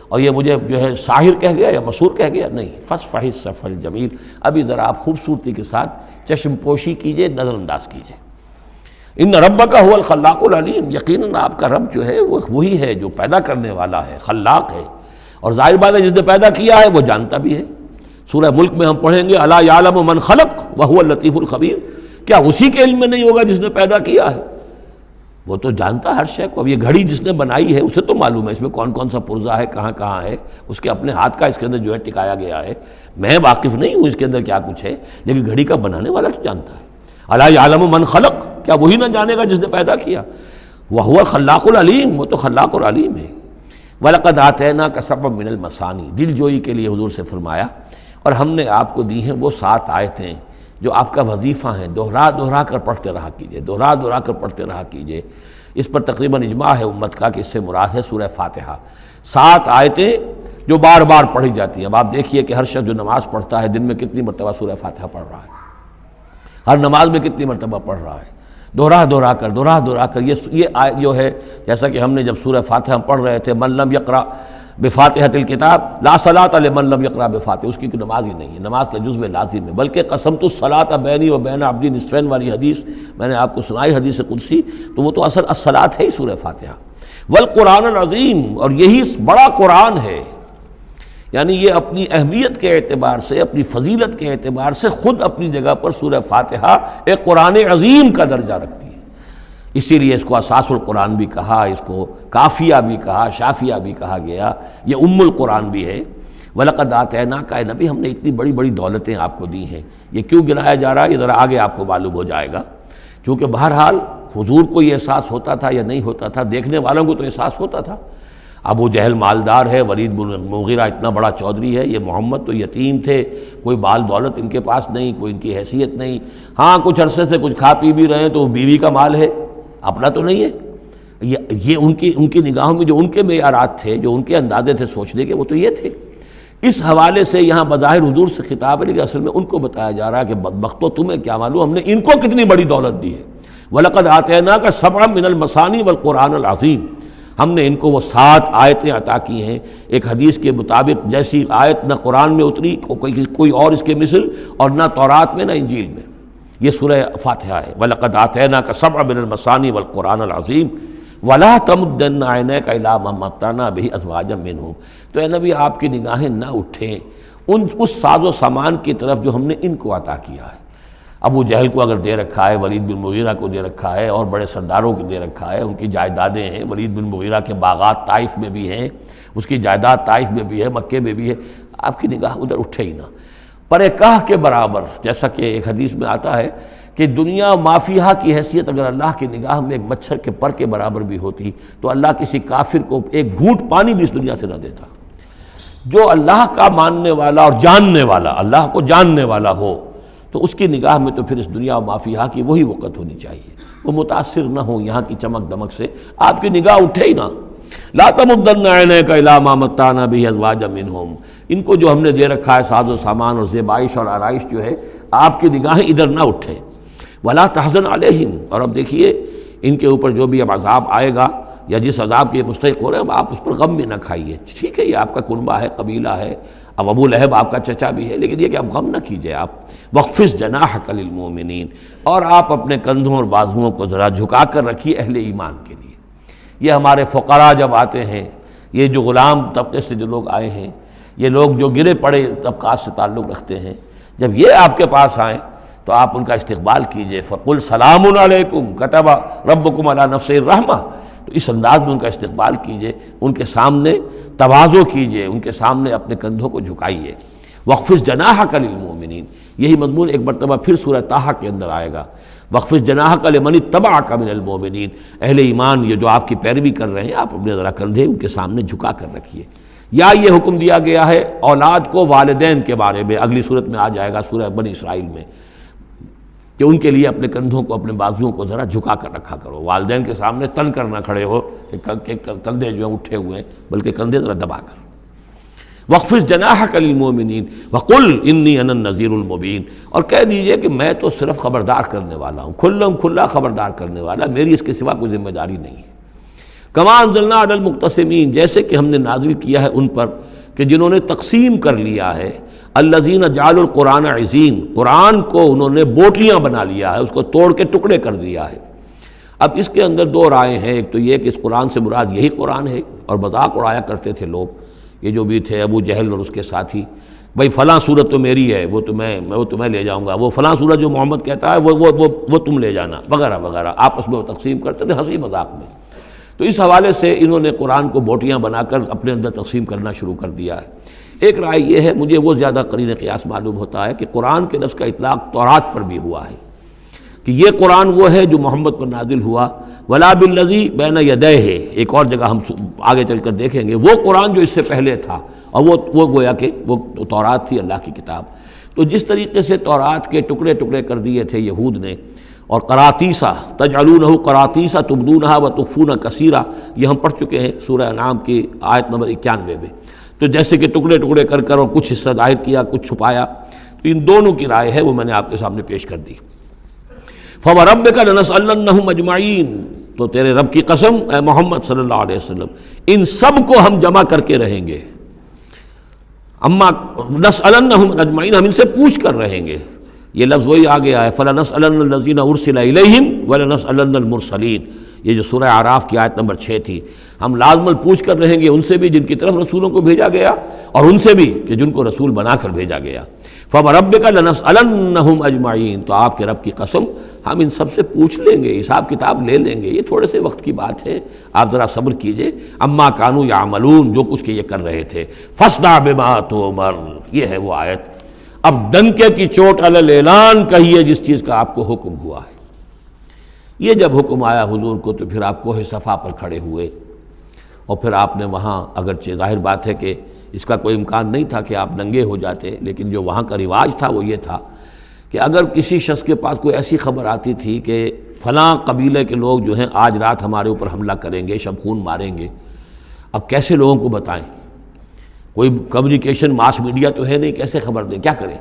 اور یہ مجھے جو ہے ساحر کہہ گیا یا مسحور کہہ گیا، نہیں، فاصفح الصفح الجمیل، ابھی ذرا آپ خوبصورتی کے ساتھ چشم پوشی کیجئے، نظر انداز کیجئے۔ ان ربک هو الخلاق العلیم، یقیناً آپ کا رب جو ہے وہ وہی ہے جو پیدا کرنے والا ہے، خلاق ہے، اور ظاہر بات ہے جس نے پیدا کیا ہے وہ جانتا بھی ہے۔ سورہ ملک میں ہم پڑھیں گے الا یعلم من خلق وهو اللطیف الخبیر، کیا اسی کے علم میں نہیں ہوگا جس نے پیدا کیا ہے؟ وہ تو جانتا ہے ہر شے کو۔ اب یہ گھڑی جس نے بنائی ہے اسے تو معلوم ہے اس میں کون کون سا پرزہ ہے، کہاں کہاں ہے، اس کے اپنے ہاتھ کا اس کے اندر جو ہے ٹکایا گیا ہے، میں واقف نہیں ہوں اس کے اندر کیا کچھ ہے، لیکن گھڑی کا بنانے والا تو جانتا ہے۔ الا یعلم من خلق، کیا وہی نہ جانے گا جس نے پیدا کیا؟ وہو الخلاق العلیم، وہ تو خلاق اور علیم ہے۔ وَلَقَدْ آتَيْنَاكَ سَبْعًا مِنَ الْمَثَانِي، دل جوئی کے لیے حضور سے فرمایا، اور ہم نے آپ کو دی ہیں وہ 7 آیتیں جو آپ کا وظیفہ ہیں، دوہرا دوہرا کر پڑھتے رہا کیجئے، دوہرا دوہرا کر پڑھتے رہا کیجئے۔ اس پر تقریباً اجماع ہے امت کا کہ اس سے مراد ہے سورہ فاتحہ، 7 آیتیں جو بار بار پڑھی جاتی ہیں۔ اب آپ دیکھیے کہ ہر شخص جو نماز پڑھتا ہے دن میں کتنی مرتبہ سورہ فاتحہ پڑھ رہا ہے، ہر نماز میں کتنی مرتبہ پڑھ رہا ہے، دوہرا دوہرا کر یہ آیت جو ہے، جیسا کہ ہم نے جب سورہ فاتحہ ہم پڑھ رہے تھے، من لم یقرأ بفاتحۃ الکتاب لا صلاۃ لمن لم یقرأ بفاتحہ، اس کی کوئی نماز ہی نہیں ہے، نماز کا جزو لازم ہے۔ بلکہ قسمت الصلاۃ بینی و بین عبدی نصفین والی حدیث میں نے آپ کو سنائی، حدیث قدسی، تو وہ تو اصل الصلاۃ ہے ہی سورہ فاتحہ۔ والقرآن العظیم، اور یہی بڑا قرآن ہے، یعنی یہ اپنی اہمیت کے اعتبار سے، اپنی فضیلت کے اعتبار سے خود اپنی جگہ پر سورہ فاتحہ ایک قرآن عظیم کا درجہ رکھتی ہے۔ اسی لیے اس کو اساس القرآن بھی کہا، اس کو کافیہ بھی کہا، شافیہ بھی کہا گیا، یہ ام القرآن بھی ہے۔ وَلَقَدْ آتَيْنَاكَ، اے نبی ہم نے اتنی بڑی بڑی دولتیں آپ کو دی ہیں۔ یہ کیوں گنایا جا رہا ہے یہ ذرا آگے آپ کو معلوم ہو جائے گا، کیونکہ بہرحال حضور کو یہ احساس ہوتا تھا یا نہیں ہوتا تھا، دیکھنے والوں کو تو احساس ہوتا تھا۔ ابو جہل مالدار ہے، ولید بن مغیرہ اتنا بڑا چودھری ہے، یہ محمد تو یتیم تھے، کوئی مال دولت ان کے پاس نہیں، کوئی ان کی حیثیت نہیں، ہاں کچھ عرصے سے کچھ کھا پی بھی رہے ہیں تو وہ بیوی کا مال ہے، اپنا تو نہیں ہے۔ یہ ان کی نگاہوں میں جو ان کے معیارات تھے، جو ان کے اندازے تھے سوچنے کے، وہ تو یہ تھے۔ اس حوالے سے یہاں بظاہر حضور سے خطاب ہے، لیکن اصل میں ان کو بتایا جا رہا ہے کہ بدبختو تمہیں کیا معلوم ہم نے ان کو کتنی بڑی دولت دی ہے۔ وَلَقَدْ آتَيْنَاكَ سَبْعًا مِنَ الْمَثَانِي وَالْقُرْآنِ الْعَظِيمِ، ہم نے ان کو وہ 7 آیتیں عطا کی ہیں۔ ایک حدیث کے مطابق جیسی آیت نہ قرآن میں اتری کوئی اور اس کے مثل، اور نہ تورات میں نہ انجیل میں۔ یہ سورہ فاتحہ ہے، وَلَقَدْ آتَيْنَاكَ سَبْعًا مِنَ الْمَثَانِي وَالْقُرْآنِ الْعَظِيمِ وَلَا تَمُدَّنَّ عَيْنَيْكَ إِلَىٰ مَا مَتَّعْنَا بِهِ أَزْوَاجًا مِّنْهُمْ، تو اے نبی آپ کی نگاہیں نہ اٹھیں اس ساز و سامان کی طرف جو ہم نے ان کو عطا کیا ہے۔ ابو جہل کو اگر دے رکھا ہے، ولید بن مغیرہ کو دے رکھا ہے، اور بڑے سرداروں کو دے رکھا ہے، ان کی جائیدادیں ہیں، ولید بن مغیرہ کے باغات طائف میں بھی ہیں، اس کی جائیداد طائف میں بھی ہے، مکے میں بھی ہے، آپ کی نگاہ ادھر اٹھے ہی نہ۔ پر کاہ کے برابر، جیسا کہ ایک حدیث میں آتا ہے کہ دنیا مافیہا کی حیثیت اگر اللہ کی نگاہ میں ایک مچھر کے پر کے برابر بھی ہوتی تو اللہ کسی کافر کو ایک گھونٹ پانی بھی اس دنیا سے نہ دیتا۔ جو اللہ کا ماننے والا اور جاننے والا، اللہ کو جاننے والا ہو، تو اس کی نگاہ میں تو پھر اس دنیا و مافیہا کی وہی وقت ہونی چاہیے، وہ متاثر نہ ہو یہاں کی چمک دمک سے، آپ کی نگاہ اٹھے ہی نہ۔ لا تمدن عینیک الی ما متعنا بہ ازواجا منہم، ان کو جو ہم نے دے رکھا ہے ساز و سامان اور زیبائش اور آرائش جو ہے، آپ کی نگاہیں ادھر نہ اٹھیں۔ ولا تحزن علیہم، اور اب دیکھیے ان کے اوپر جو بھی اب عذاب آئے گا یا جس عذاب کے مستحق ہو رہے ہیں، آپ اس پر غم بھی نہ کھائیے۔ ٹھیک ہے، یہ آپ کا کنبہ ہے، قبیلہ ہے، اب ابو لہب آپ کا چچا بھی ہے، لیکن یہ کہ اب غم نہ کیجئے آپ۔ وَاخْفِضْ جَنَاحَكَ لِلْمُؤْمِنِينَ، اور آپ اپنے کندھوں اور بازوؤں کو ذرا جھکا کر رکھیے اہل ایمان کے لیے۔ یہ ہمارے فقراء جب آتے ہیں، یہ جو غلام طبقے سے جو لوگ آئے ہیں، یہ لوگ جو گرے پڑے طبقات سے تعلق رکھتے ہیں، جب یہ آپ کے پاس آئیں تو آپ ان کا استقبال کیجئے۔ فَقُلْ سَلَامٌ عَلَيْكُمْ كَتَبَ رَبُّكُمْ عَلَىٰ نَفْسِهِ الرَّحْمَةَ، تو اس انداز میں ان کا استقبال کیجئے، ان کے سامنے تواضع کیجئے، ان کے سامنے اپنے کندھوں کو جھکائیے۔ وَاخْفِضْ جَنَاحَكَ لِلْمُؤْمِنِينَ، یہی مضمون ایک مرتبہ پھر سورہ طٰہٰ کے اندر آئے گا۔ وَاخْفِضْ جَنَاحَكَ لِمَنِ اتَّبَعَكَ مِنَ الْمُؤْمِنِينَ، اہل ایمان یہ جو آپ کی پیروی کر رہے ہیں، آپ اپنے ذرا کندھے ان کے سامنے جھکا کر رکھیے۔ یا یہ حکم دیا گیا ہے اولاد کو والدین کے بارے میں، اگلی صورت میں آ جائے گا سورہ بنی اسرائیل میں، کہ ان کے لیے اپنے کندھوں کو، اپنے بازوؤں کو ذرا جھکا کر رکھا کرو، والدین کے سامنے تن کر نہ کھڑے ہو کہ کندھے جو ہیں اٹھے ہوئے ہیں، بلکہ کندھے ذرا دبا کر۔ وَاخْفِضْ جَنَاحَكَ لِلْمُؤْمِنِينَ وَقُلْ إِنِّي أَنَا النَّذِيرُ الْمُبِينُ، اور کہہ دیجئے کہ میں تو صرف خبردار کرنے والا ہوں، کھلم کھلا خبردار کرنے والا، میری اس کے سوا کوئی ذمہ داری نہیں ہے۔ كَمَا أَنزَلْنَا عَلَى الْمُقْتَسِمِينَ، جیسے کہ ہم نے نازل کیا ہے ان پر کہ جنہوں نے تقسیم کر لیا ہے، الذین جعلوا القرآن عضین، قرآن کو انہوں نے بوٹیاں بنا لیا ہے، اس کو توڑ کے ٹکڑے کر دیا ہے۔ اب اس کے اندر دو رائے ہیں، ایک تو یہ کہ اس قرآن سے مراد یہی قرآن ہے، اور مذاق اڑایا کرتے تھے لوگ، یہ جو بھی تھے ابو جہل اور اس کے ساتھی، بھائی فلاں صورت تو میری ہے، وہ تمہیں لے جاؤں گا، وہ فلاں صورت جو محمد کہتا ہے وہ تم لے جانا، وغیرہ وغیرہ، آپس میں وہ تقسیم کرتے تھے ہنسی مذاق میں۔ تو اس حوالے سے انہوں نے قرآن کو بوٹیاں بنا کر اپنے اندر تقسیم کرنا شروع کر دیا ہے۔ ایک رائے یہ ہے، مجھے وہ زیادہ قرین قیاس معلوم ہوتا ہے کہ قرآن کے لفظ کا اطلاق تورات پر بھی ہوا ہے، کہ یہ قرآن وہ ہے جو محمد پر نازل ہوا، ولا بالذی بین یدیہ، ایک اور جگہ ہم آگے چل کر دیکھیں گے، وہ قرآن جو اس سے پہلے تھا، اور وہ گویا کہ وہ تورات تھی، اللہ کی کتاب۔ تو جس طریقے سے تورات کے ٹکڑے ٹکڑے کر دیے تھے یہود نے، اور قراطیسا تجعلونہ قراطیسا تبدونہا وتخفون کثیرا، یہ ہم پڑھ چکے ہیں سورہ انعام کی آیت نمبر 91 میں۔ تو جیسے کہ ٹکڑے ٹکڑے کر کر اور کچھ حصہ ظاہر کیا، کچھ چھپایا، تو ان دونوں کی رائے ہے، وہ میں نے آپ کے سامنے پیش کر دی۔ فَوَرَبِّكَ لَنَسْأَلَنَّهُمْ أَجْمَعِينَ، تو تیرے رب کی قسم اے محمد صلی اللہ علیہ وسلم، ان سب کو ہم جمع کر کے رہیں گے۔ اما نسألنهم اجمعین، ہم ان سے پوچھ کر رہیں گے، یہ لفظ وہی آ گیا ہے، فَلَنَسْأَلَنَّ الَّذِينَ أُرْسِلَ إِلَيْهِمْ وَلَنَسْأَلَنَّ الْمُرْسَلِينَ، یہ جو سورہ اعراف کی آیت نمبر 6 تھی، ہم لازماً پوچھ کر رہیں گے ان سے بھی جن کی طرف رسولوں کو بھیجا گیا، اور ان سے بھی کہ جن کو رسول بنا کر بھیجا گیا۔ فَوَرَبِّكَ لَنَسْأَلَنَّهُمْ أَجْمَعِينَ، تو آپ کے رب کی قسم ہم ان سب سے پوچھ لیں گے، حساب کتاب لے لیں گے، یہ تھوڑے سے وقت کی بات ہے، آپ ذرا صبر کیجئے۔ اما کانوا یعملون، جو کچھ کہ یہ کر رہے تھے، فاصدع بما تؤمر، یہ ہے وہ آیت۔ اب ڈنکے کی چوٹ علی الاعلان کہیے جس چیز کا آپ کو حکم ہوا ہے۔ یہ جب حکم آیا حضور کو تو پھر آپ کوہ صفا پر کھڑے ہوئے، اور پھر آپ نے وہاں، اگرچہ ظاہر بات ہے کہ اس کا کوئی امکان نہیں تھا کہ آپ ننگے ہو جاتے، لیکن جو وہاں کا رواج تھا وہ یہ تھا کہ اگر کسی شخص کے پاس کوئی ایسی خبر آتی تھی کہ فلاں قبیلے کے لوگ جو ہیں آج رات ہمارے اوپر حملہ کریں گے، شب خون ماریں گے، اب کیسے لوگوں کو بتائیں؟ کوئی کمیونیکیشن ماس میڈیا تو ہے نہیں، کیسے خبر دیں، کیا کریں؟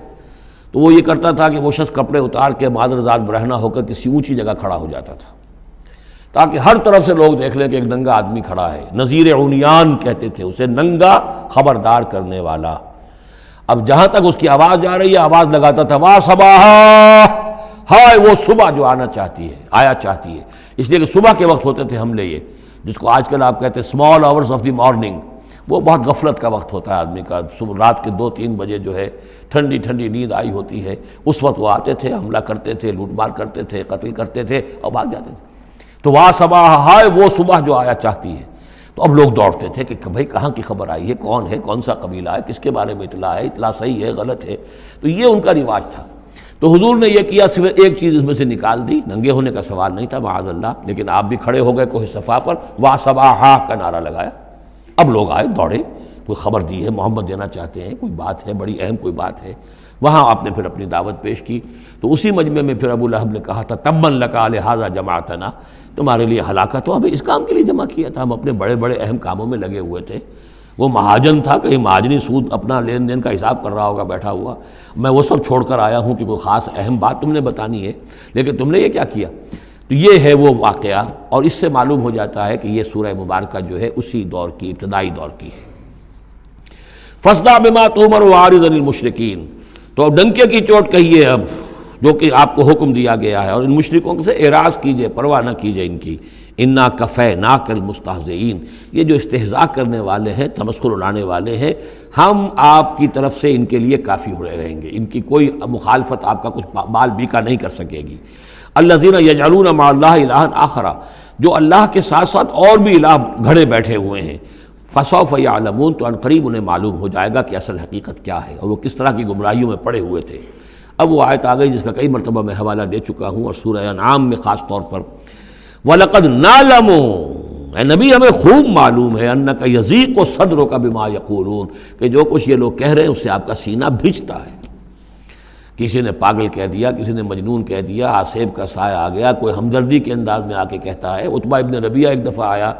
تو وہ یہ کرتا تھا کہ وہ شخص کپڑے اتار کے مادر ذات برہنہ ہو کر کسی اونچی جگہ کھڑا ہو جاتا تھا تاکہ ہر طرف سے لوگ دیکھ لیں کہ ایک ننگا آدمی کھڑا ہے۔ نذیر عریان کہتے تھے اسے، ننگا خبردار کرنے والا۔ اب جہاں تک اس کی آواز جا رہی ہے آواز لگاتا تھا وا صباحا، ہائے وہ صبح جو آنا چاہتی ہے، آیا چاہتی ہے، اس لیے کہ صبح کے وقت ہوتے تھے حملے، یہ جس کو آج کل آپ کہتے ہیں small hours of the morning, وہ بہت غفلت کا وقت ہوتا ہے آدمی کا، صبح رات کے 2-3 بجے جو ہے ٹھنڈی ٹھنڈی نیند آئی ہوتی ہے، اس وقت وہ آتے تھے، حملہ کرتے تھے، لوٹ مار کرتے تھے، قتل کرتے تھے اور بھاگ جاتے تھے۔ تو وا صباح، ہائے وہ صبح جو آیا چاہتی ہے۔ تو اب لوگ دوڑتے تھے کہ بھائی کہاں کی خبر آئی ہے، کون ہے، کون سا قبیلہ ہے، کس کے بارے میں اطلاع ہے، اطلاع صحیح ہے غلط ہے۔ تو یہ ان کا رواج تھا۔ تو حضور نے یہ کیا، صرف ایک چیز اس میں سے نکال دی، ننگے ہونے کا سوال نہیں تھا معاذ اللہ، لیکن آپ بھی کھڑے ہو گئے کوہ صفا پر، وا صباحا کا نعرہ لگایا۔ اب لوگ آئے دوڑے، کوئی خبر دی ہے، محمد دینا چاہتے ہیں، کوئی بات ہے، بڑی اہم کوئی بات ہے۔ وہاں آپ نے پھر اپنی دعوت پیش کی۔ تو اسی مجمع میں پھر ابو لہب نے کہا تھا تبا لک لہذا جمعتنا، تمہارے لیے ہلاکت ہو، ہمیں اس کام کے لیے جمع کیا تھا، ہم اپنے بڑے بڑے اہم کاموں میں لگے ہوئے تھے۔ وہ مہاجن تھا، کہیں مہاجنی سود اپنا لین دین کا حساب کر رہا ہوگا بیٹھا ہوا، میں وہ سب چھوڑ کر آیا ہوں کہ کوئی خاص اہم بات تم نے بتانی ہے، لیکن تم نے یہ کیا کیا؟ تو یہ ہے وہ واقعہ، اور اس سے معلوم ہو جاتا ہے کہ یہ سورہ مبارکہ جو ہے اسی دور کی، ابتدائی دور کی ہے۔ فاصدع بما تؤمر واعرض عن المشرکین، تو اب ڈنکے کی چوٹ کہیے اب جو کہ آپ کو حکم دیا گیا ہے، اور ان مشرکوں سے اعراض کیجئے، پرواہ نہ کیجئے ان کی۔ انا کفیناک المستہزئین، یہ جو استہزاء کرنے والے ہیں، تمسخر اڑانے والے ہیں، ہم آپ کی طرف سے ان کے لیے کافی ہو رہیں گے، ان کی کوئی مخالفت آپ کا کچھ بال بیکا نہیں کر سکے گی۔ الذین یجعلون مع اللہ الہا آخر، جو اللہ کے ساتھ ساتھ اور بھی الہ گھڑے بیٹھے ہوئے ہیں، فسوف یعلمون، تو ان قریب انہیں معلوم ہو جائے گا کہ اصل حقیقت کیا ہے اور وہ کس طرح کی گمراہیوں میں پڑے ہوئے تھے۔ اب وہ آیت آ گئی جس کا کئی مرتبہ میں حوالہ دے چکا ہوں، اور سورہ انعام میں خاص طور پر وَلَقَدْ نَعْلَمُ، اے نبی ہمیں خوب معلوم ہے، اَنَّكَ يَضِيقُ صَدْرُكَ بِمَا يَقُولُونَ، کہ جو کچھ یہ لوگ کہہ رہے ہیں اس سے آپ کا سینہ بھجتا ہے۔ کسی نے پاگل کہہ دیا، کسی نے مجنون کہہ دیا، آصیب کا سایہ آ گیا، کوئی ہمدردی کے انداز میں آ کے کہتا ہے۔ عتبہ ابن ربیعہ ایک دفعہ آیا،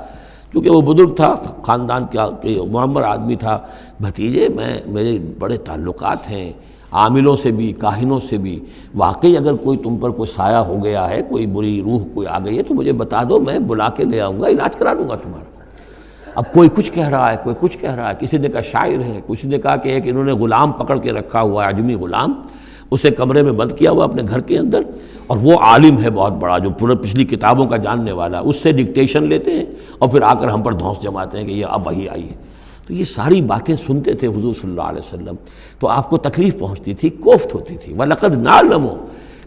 چونکہ وہ بزرگ تھا، خاندان کا معمر آدمی تھا، بھتیجے میرے بڑے تعلقات ہیں عاملوں سے بھی، کاہنوں سے بھی، واقعی اگر کوئی تم پر کوئی سایہ ہو گیا ہے، کوئی بری روح کوئی آ گئی ہے تو مجھے بتا دو، میں بلا کے لے آؤں گا، علاج کرا دوں گا تمہارا۔ اب کوئی کچھ کہہ رہا ہے، کوئی کچھ کہہ رہا ہے، کسی نے کہا شاعر ہے، کسی نے کہا کہ ایک انہوں نے غلام پکڑ کے رکھا ہوا ہے، عجمی غلام، اسے کمرے میں بند کیا ہوا اپنے گھر کے اندر، اور وہ عالم ہے بہت بڑا جو پورے پچھلی کتابوں کا جاننے والا، اس سے ڈکٹیشن لیتے ہیں اور پھر آ کر ہم پر دھونس جماتے ہیں کہ یہ اب وہی آئی ہے۔ تو یہ ساری باتیں سنتے تھے حضور صلی اللہ علیہ وسلم، تو آپ کو تکلیف پہنچتی تھی، کوفت ہوتی تھی۔ وَلَقَدْ نَعْلَمُ،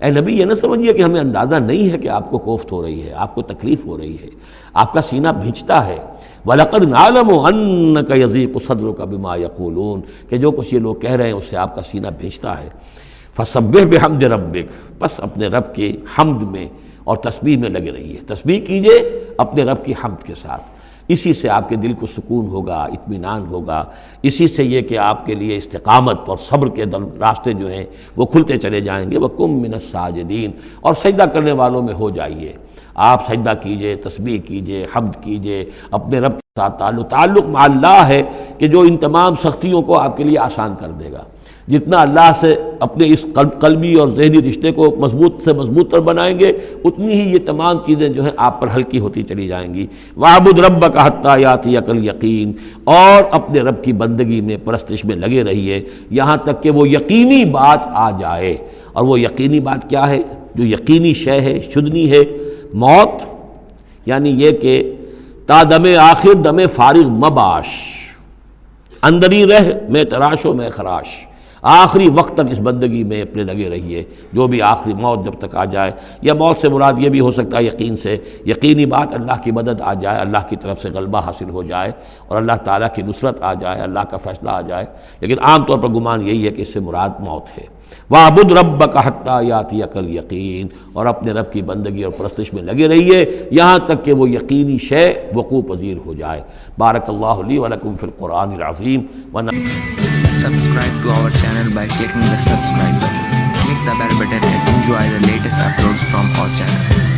اے نبی یہ نہ سمجھیے کہ ہمیں اندازہ نہیں ہے کہ آپ کو کوفت ہو رہی ہے، آپ کو تکلیف ہو رہی ہے، آپ کا سینہ بھیجتا ہے۔ وَلَقَدْ نَعْلَمُ أَنَّكَ يَضِيقُ صَدْرُكَ بِمَا يَقُولُونَ، کہ جو کچھ یہ لوگ کہہ رہے ہیں اس سے آپ کا سینہ بھیجتا ہے۔ فَسَبِّحْ بِحَمْدِ رَبِّكَ، بس اپنے رب کے حمد میں اور تسبیح میں لگے رہیے، تسبیح کیجئے اپنے رب کی حمد کے ساتھ، اسی سے آپ کے دل کو سکون ہوگا، اطمینان ہوگا، اسی سے یہ کہ آپ کے لیے استقامت اور صبر کے راستے جو ہیں وہ کھلتے چلے جائیں گے۔ وَقُم مِّنَ السَّاجِدِينَ، اور سجدہ کرنے والوں میں ہو جائیے، آپ سجدہ کیجئے، تسبیح کیجئے، حمد کیجئے، اپنے رب کے ساتھ تعلق مع اللہ ہے کہ جو ان تمام سختیوں کو آپ کے لیے آسان کر دے گا۔ جتنا اللہ سے اپنے اس قلبی اور ذہنی رشتے کو مضبوط سے مضبوط تر بنائیں گے، اتنی ہی یہ تمام چیزیں جو ہیں آپ پر ہلکی ہوتی چلی جائیں گی۔ وَاعْبُدْ رَبَّكَ حَتَّىٰ يَأْتِيَكَ الْيَقِينُ، اور اپنے رب کی بندگی میں، پرستش میں لگے رہیے یہاں تک کہ وہ یقینی بات آ جائے۔ اور وہ یقینی بات کیا ہے؟ جو یقینی شے ہے، شدنی ہے، موت، یعنی یہ کہ تا دم آخر دم فارغ مباش، اندری رہ میں تراش و میں خراش، آخری وقت تک اس بندگی میں اپنے لگے رہیے، جو بھی آخری موت جب تک آ جائے، یا موت سے مراد یہ بھی ہو سکتا ہے یقین سے، یقینی بات اللہ کی مدد آ جائے، اللہ کی طرف سے غلبہ حاصل ہو جائے اور اللہ تعالیٰ کی نصرت آ جائے، اللہ کا فیصلہ آ جائے، لیکن عام طور پر گمان یہی ہے کہ اس سے مراد موت ہے۔ وَاعْبُدْ رَبَّكَ حَتَّىٰ يَأْتِيَكَ الْيَقِينُ، اور اپنے رب کی بندگی اور پرستش میں لگے رہیے یہاں تک کہ وہ یقینی شے وقوع پذیر ہو جائے۔ بارک اللہ لی ولکم فی القرآن العظیم۔ Subscribe to our channel by clicking the subscribe button. click the bell button and enjoy the latest uploads from our channel.